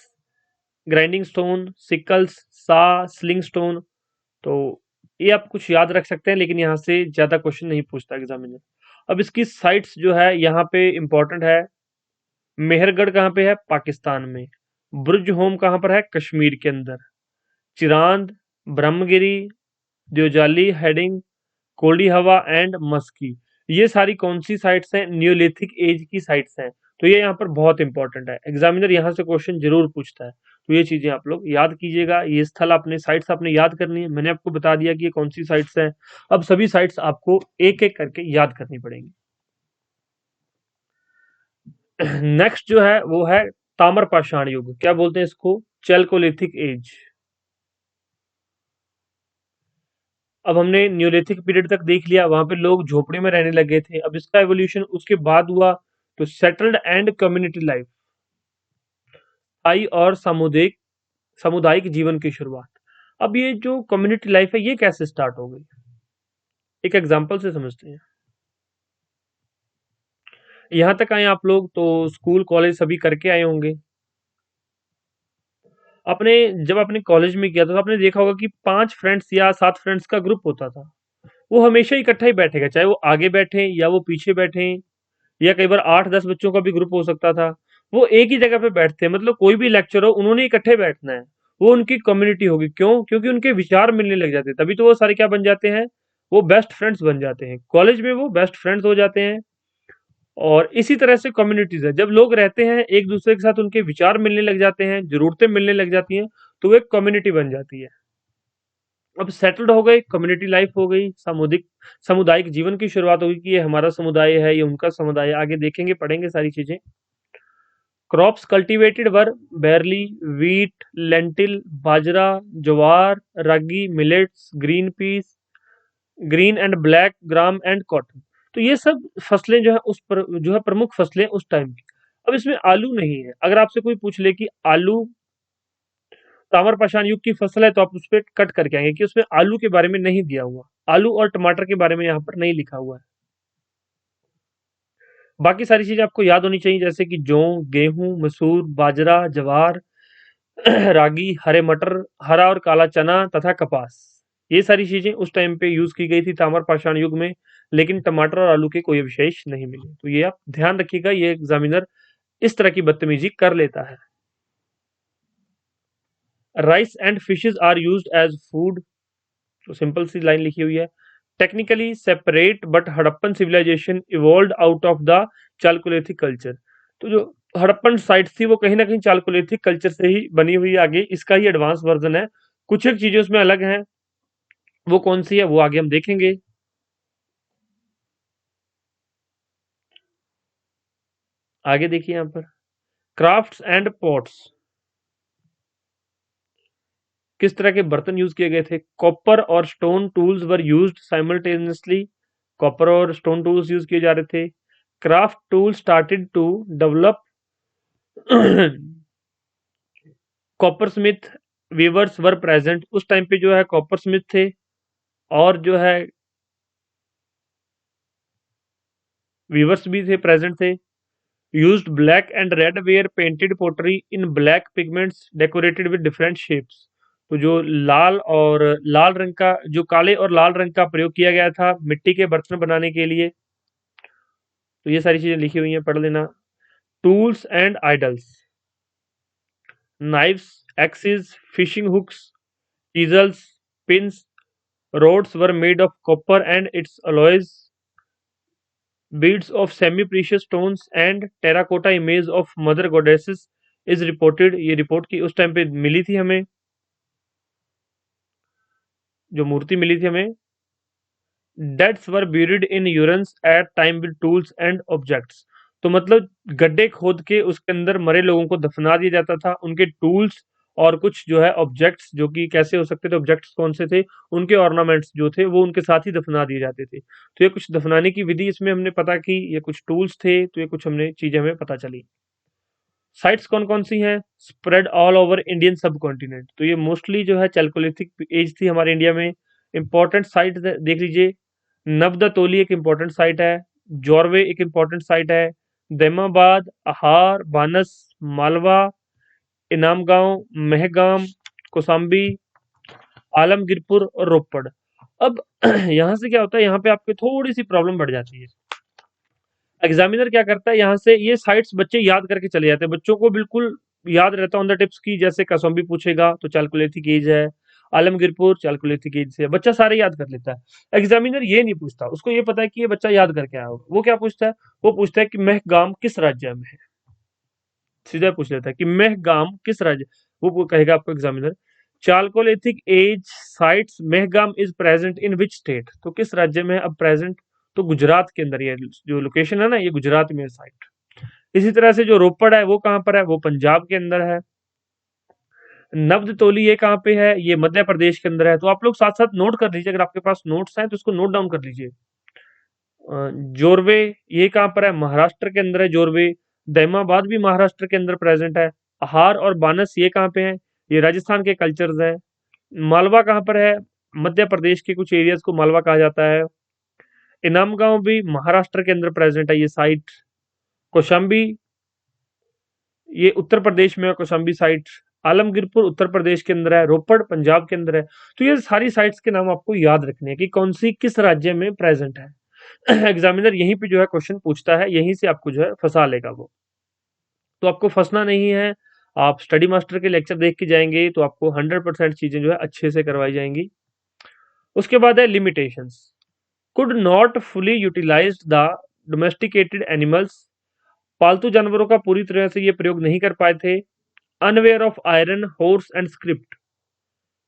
grinding stone, sickles, सा, स्लिंग स्टोन। तो ये आप कुछ याद रख सकते हैं, लेकिन यहाँ से ज्यादा क्वेश्चन नहीं पूछता एग्जामिनर। अब इसकी साइट्स जो है यहाँ पे इंपॉर्टेंट है। मेहरगढ़ कहाँ पे है? पाकिस्तान में। बुर्ज होम कहाँ पर है? कश्मीर के अंदर। चिरांद, ब्रह्मगिरी, द्योजाली हेडिंग, कोल्डी हवा एंड मस्की, ये सारी कौन सी साइट्स हैं? न्यूलिथिक एज की साइट्स हैं। तो ये यहाँ पर बहुत इंपॉर्टेंट है, एग्जामिनर यहाँ से क्वेश्चन जरूर पूछता है। तो ये चीजें आप लोग याद कीजिएगा, ये स्थल आपने साइट्स आपने याद करनी है। मैंने आपको बता दिया कि ये कौन सी साइट्स हैं। अब सभी साइट्स आपको एक एक करके याद करनी पड़ेंगी। नेक्स्ट जो है वो है ताम्रपाषाण युग। क्या बोलते हैं इसको? Chalcolithic age. अब हमने न्यूलिथिक पीरियड तक देख लिया, वहां पे लोग झोपड़ी में रहने लगे थे। अब इसका एवोल्यूशन उसके बाद हुआ, तो सेटल्ड एंड कम्युनिटी लाइफ, स्थायी और सामुदायिक सामुदायिक जीवन की शुरुआत। अब ये जो कम्युनिटी लाइफ है ये कैसे स्टार्ट हो गई, एक एग्जांपल से समझते हैं। यहां तक आए आप लोग तो स्कूल कॉलेज सभी करके आए होंगे। आपने जब अपने कॉलेज में किया था तो आपने देखा होगा कि 5 फ्रेंड्स या 7 फ्रेंड्स का ग्रुप होता था। वो हमेशा इकट्ठा ही बैठेगा, चाहे वो आगे बैठे या वो पीछे बैठे, या कई बार 8-10 बच्चों का भी ग्रुप हो सकता था। वो एक ही जगह पे बैठते हैं, मतलब कोई भी लेक्चर हो उन्होंने इकट्ठे बैठना है। वो उनकी कम्युनिटी होगी। क्यों? क्योंकि उनके विचार मिलने लग जाते हैं, तभी तो वो सारे क्या बन जाते हैं, वो बेस्ट फ्रेंड्स बन जाते हैं। कॉलेज में वो बेस्ट फ्रेंड्स हो जाते हैं। और इसी तरह से कम्युनिटीज है, जब लोग रहते हैं एक दूसरे के साथ, उनके विचार मिलने लग जाते हैं, जरूरतें मिलने लग जाती हैं, तो वो एक कम्युनिटी बन जाती है। अब सेटल्ड हो गए, कम्युनिटी लाइफ हो गई, सामुदायिक सामुदायिक जीवन की शुरुआत होगी कि ये हमारा समुदाय है, ये उनका समुदाय है। आगे देखेंगे, पढ़ेंगे सारी चीजें। Crops cultivated were बैरली, wheat, lentil, bajra, jowar, ragi, millets, green peas, green and black gram and cotton. तो ये सब फसलें जो है जो है प्रमुख फसलें उस टाइम की। अब इसमें आलू नहीं है। अगर आपसे कोई पूछ ले कि आलू ताम्रपाषाण युग की फसल है, तो आप उस पर कट करके आएंगे कि उसमें आलू के बारे में नहीं दिया हुआ। आलू और टमाटर के बारे में यहाँ पर नहीं लिखा हुआ है। बाकी सारी चीजें आपको याद होनी चाहिए, जैसे कि जौ, गेहूं, मसूर, बाजरा, ज्वार, रागी, हरे मटर, हरा और काला चना तथा कपास। ये सारी चीजें उस टाइम पे यूज की गई थी ताम्रपाषाण युग में। लेकिन टमाटर और आलू के कोई विशेष नहीं मिले। तो ये आप ध्यान रखिएगा, ये एग्जामिनर इस तरह की बदतमीजी कर लेता है। Rice and fishes are used as food. तो सिंपल सी लाइन लिखी हुई है। Technically separate but Harappan civilization evolve out of the chalcolithic culture. तो जो हड़प्पन साइट थी वो कहीं ना कहीं चालकोलिथिक कल्चर से ही बनी हुई है। आगे इसका ही एडवांस वर्जन है, कुछ एक चीजें उसमें अलग हैं। वो कौन सी है वो आगे हम देखेंगे। आगे देखिए यहाँ पर क्राफ्ट्स एंड पॉट्स, किस तरह के बर्तन यूज किए गए थे। कॉपर और stone tools were used simultaneously. Copper और स्टोन टूल्स यूज किए जा रहे थे। Craft tool started to develop. Copper smith weavers were present. उस टाइम पे जो है कॉपर स्मिथ थे, और जो है वीवर्स भी थे, प्रेजेंट थे। Used black and red ware painted pottery in black pigments decorated with different shapes. तो जो लाल और लाल रंग का, जो काले और लाल रंग का प्रयोग किया गया था मिट्टी के बर्तन बनाने के लिए। तो ये सारी चीजें लिखी हुई हैं, पढ़ लेना। Tools and idols, knives, axes, fishing hooks, chisels, pins, rods were made of copper and its alloys. Beads of semi-precious stones and terracotta image of mother goddesses is reported। ये रिपोर्ट की उस टाइम पे मिली थी हमें, जो मूर्ति मिली थी हमें। Deaths were buried in urns at time with tools and objects। तो मतलब गड्ढे खोद के उसके अंदर मरे लोगों को दफना दिया जाता था। उनके टूल्स और कुछ जो है ऑब्जेक्ट्स, जो कि कैसे हो सकते थे, ऑब्जेक्ट्स कौन से थे, उनके ऑर्नामेंट्स जो थे वो उनके साथ ही दफना दिए जाते थे। तो ये कुछ दफनाने की विधि इसमें हमने पता की, ये कुछ टूल्स थे, तो ये कुछ हमने चीजें हमें पता चली। साइट्स कौन कौन सी हैं? स्प्रेड ऑल ओवर इंडियन सब कॉन्टिनेंट। तो ये मोस्टली जो है चैल्कोलिथिक एज थी हमारे इंडिया में। इंपॉर्टेंट साइट देख लीजिए। नवदतोली एक इंपॉर्टेंट साइट है। जोरवे एक इंपॉर्टेंट साइट है। दैमाबाद, अहार, बानस, मालवा, इनामगांव, महगाम, कोसांबी, आलमगीरपुर और रोपड़। अब यहाँ से क्या होता है, यहाँ पे आपके थोड़ी सी प्रॉब्लम बढ़ जाती है। एग्जामिनर क्या करता है, यहाँ से ये साइट्स बच्चे याद करके चले जाते हैं, बच्चों को बिल्कुल याद रहता है ऑन द टिप्स की। जैसे कसौम्बी पूछेगा तो चालकुलेथिक एज है, आलमगीरपुर चालकुलेथिक एज से, बच्चा सारे याद कर लेता है। एग्जामिनर ये नहीं पूछता, उसको ये पता है कि ये बच्चा याद करके आया होगा। वो क्या पूछता है, वो पूछता है कि मेहगाम किस राज्य में है। सीधा पूछ लेता है कि मेहगाम किस राज्य, वो कहेगा आपको examiner chalcolithic age sites Mehgam is present in which state, तो किस राज्य में है अब प्रेजेंट, तो गुजरात के अंदर, ये जो लोकेशन है ना ये गुजरात में साइट। इसी तरह से जो रोपड़ है वो कहाँ पर है, वो पंजाब के अंदर है। नवदतोली ये कहाँ पे है, ये मध्य प्रदेश के अंदर है। तो आप लोग साथ साथ नोट कर लीजिए, अगर आपके पास नोट्स हैं तो उसको नोट डाउन कर लीजिए। जोरवे ये कहाँ पर है, महाराष्ट्र के अंदर है जोरवे। दैमाबाद भी महाराष्ट्र के अंदर प्रेजेंट है। हार और बानस ये कहाँ पे है, ये राजस्थान के कल्चर्स है। मालवा कहाँ पर है, मध्य प्रदेश के कुछ एरियाज को मालवा कहा जाता है। इनाम गांव भी महाराष्ट्र के अंदर प्रेजेंट है ये साइट। कौशाम्बी ये उत्तर प्रदेश में है, कौशाम्बी साइट। आलमगीरपुर उत्तर प्रदेश के अंदर है। रोपड़ पंजाब के अंदर है। तो ये सारी साइट्स के नाम आपको याद रखने हैं कि कौन सी किस राज्य में प्रेजेंट है। एग्जामिनर यहीं पे जो है क्वेश्चन पूछता है, यहीं से आपको जो है फंसा लेगा वो। तो आपको फंसना नहीं है, आप स्टडी मास्टर के लेक्चर देख के जाएंगे तो आपको 100% चीजें जो है अच्छे से करवाई जाएंगी। उसके बाद है limitations. Could not fully utilise the domesticated animals, पालतू जानवरों का पूरी तरह से ये प्रयोग नहीं कर पाए थे। Unaware of iron horse and script,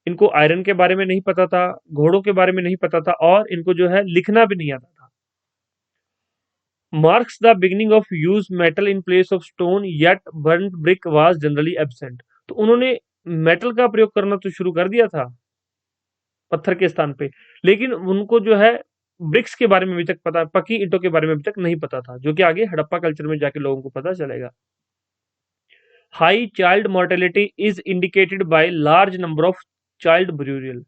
इनको आयरन के बारे में नहीं पता था, घोड़ों के बारे में नहीं पता था, और इनको जो है लिखना भी नहीं आता था। Marks the beginning of use metal in place of stone yet burn brick was generally absent, तो उन्होंने मेटल का प्रयोग करना तो शुरू कर दिया था पत्थर के स्थान पे, लेकिन उनको जो है ब्रिक्स के बारे में अभी तक पता, पकी ईंटों के बारे में अभी तक नहीं पता था, जो कि आगे हड़प्पा कल्चर में जाके लोगों को पता चलेगा। High child mortality is indicated by large number of child burial.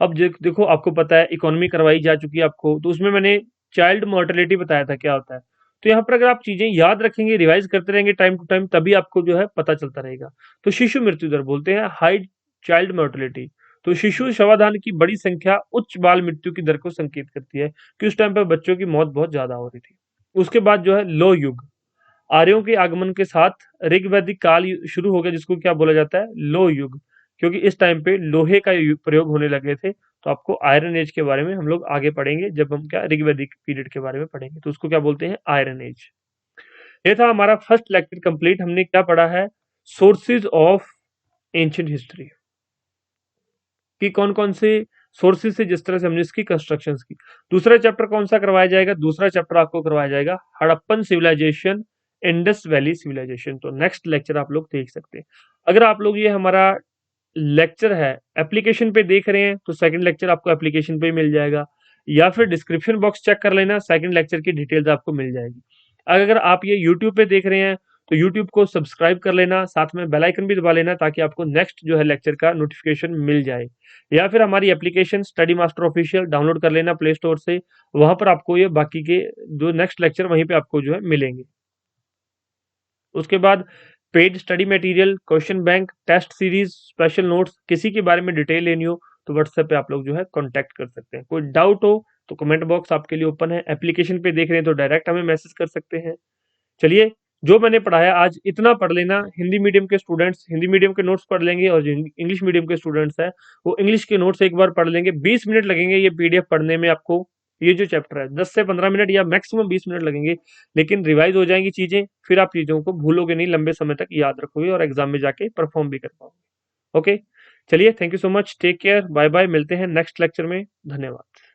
अब देखो आपको पता है इकोनॉमी करवाई जा चुकी है आपको, तो उसमें मैंने चाइल्ड मोर्टेलिटी बताया था क्या होता है। तो यहाँ पर अगर आप चीजें याद रखेंगे, रिवाइज करते रहेंगे टाइम टू टाइम, तभी आपको जो है पता चलता रहेगा। तो शिशु मृत्यु दर बोलते हैं हाई चाइल्ड मोर्टेलिटी। तो शिशु शवाधान की बड़ी संख्या उच्च बाल मृत्यु की दर को संकेत करती है कि उस टाइम पर बच्चों की मौत बहुत ज्यादा हो रही थी। उसके बाद जो है लो युग, आर्यों के आगमन के साथ ऋग्वैदिक काल शुरू हो गया, जिसको क्या बोला जाता है, लो युग, क्योंकि इस टाइम पे लोहे का प्रयोग होने लगे थे। तो आपको आयरन एज के बारे में हम लोग आगे पढ़ेंगे, जब हम क्या ऋग्वैदिक पीरियड के बारे में पढ़ेंगे, तो उसको क्या बोलते हैं, आयरन एज। ये था हमारा फर्स्ट लेक्चर कंप्लीट। हमने क्या पढ़ा है, सोर्सेज ऑफ एंशिएंट हिस्ट्री, कि कौन कौन से सोर्सेज से, जिस तरह से हमने इसकी कंस्ट्रक्शंस की। दूसरा चैप्टर कौन सा करवाया जाएगा, दूसरा चैप्टर आपको करवाया जाएगा Harappan civilization, Indus valley civilization. तो नेक्स्ट लेक्चर आप लोग देख सकते हैं। अगर आप लोग ये हमारा लेक्चर है एप्लीकेशन पे देख रहे हैं तो सेकंड लेक्चर आपको एप्लीकेशन पे ही मिल जाएगा, या फिर डिस्क्रिप्शन बॉक्स चेक कर लेना, सेकंड लेक्चर की डिटेल्स आपको मिल जाएगी। अगर आप ये यूट्यूब पे देख रहे हैं तो यूट्यूब को सब्सक्राइब कर लेना, साथ में बेल आइकन भी दबा लेना, ताकि आपको नेक्स्ट जो है लेक्चर का नोटिफिकेशन मिल जाए। या फिर हमारी application study master official download कर लेना प्ले स्टोर से, वहां पर आपको ये बाकी के जो नेक्स्ट लेक्चर वहीं पे आपको जो है मिलेंगे। उसके बाद paid study material, question bank, test series, special notes, किसी के बारे में डिटेल लेनी हो तो व्हाट्सएप पे आप लोग जो है कांटेक्ट कर सकते हैं। कोई डाउट हो तो कमेंट बॉक्स आपके लिए ओपन है। एप्लीकेशन पे देख रहे हैं तो डायरेक्ट हमें मैसेज कर सकते हैं। चलिए, जो मैंने पढ़ाया आज इतना पढ़ लेना। हिंदी मीडियम के स्टूडेंट्स हिंदी मीडियम के नोट्स पढ़ लेंगे, और जो इंग्लिश मीडियम के स्टूडेंट्स हैं वो इंग्लिश के नोट्स एक बार पढ़ लेंगे। 20 मिनट लगेंगे ये पीडीएफ पढ़ने में आपको। ये जो चैप्टर है 10 से 15 मिनट या मैक्सिमम 20 मिनट लगेंगे, लेकिन रिवाइज हो जाएंगी चीजें, फिर आप चीजों को भूलोगे नहीं, लंबे समय तक याद रखोगे और एग्जाम में जाके परफॉर्म भी कर पाओगे। ओके, चलिए, thank you so much, take care, bye bye, मिलते हैं नेक्स्ट लेक्चर में। धन्यवाद।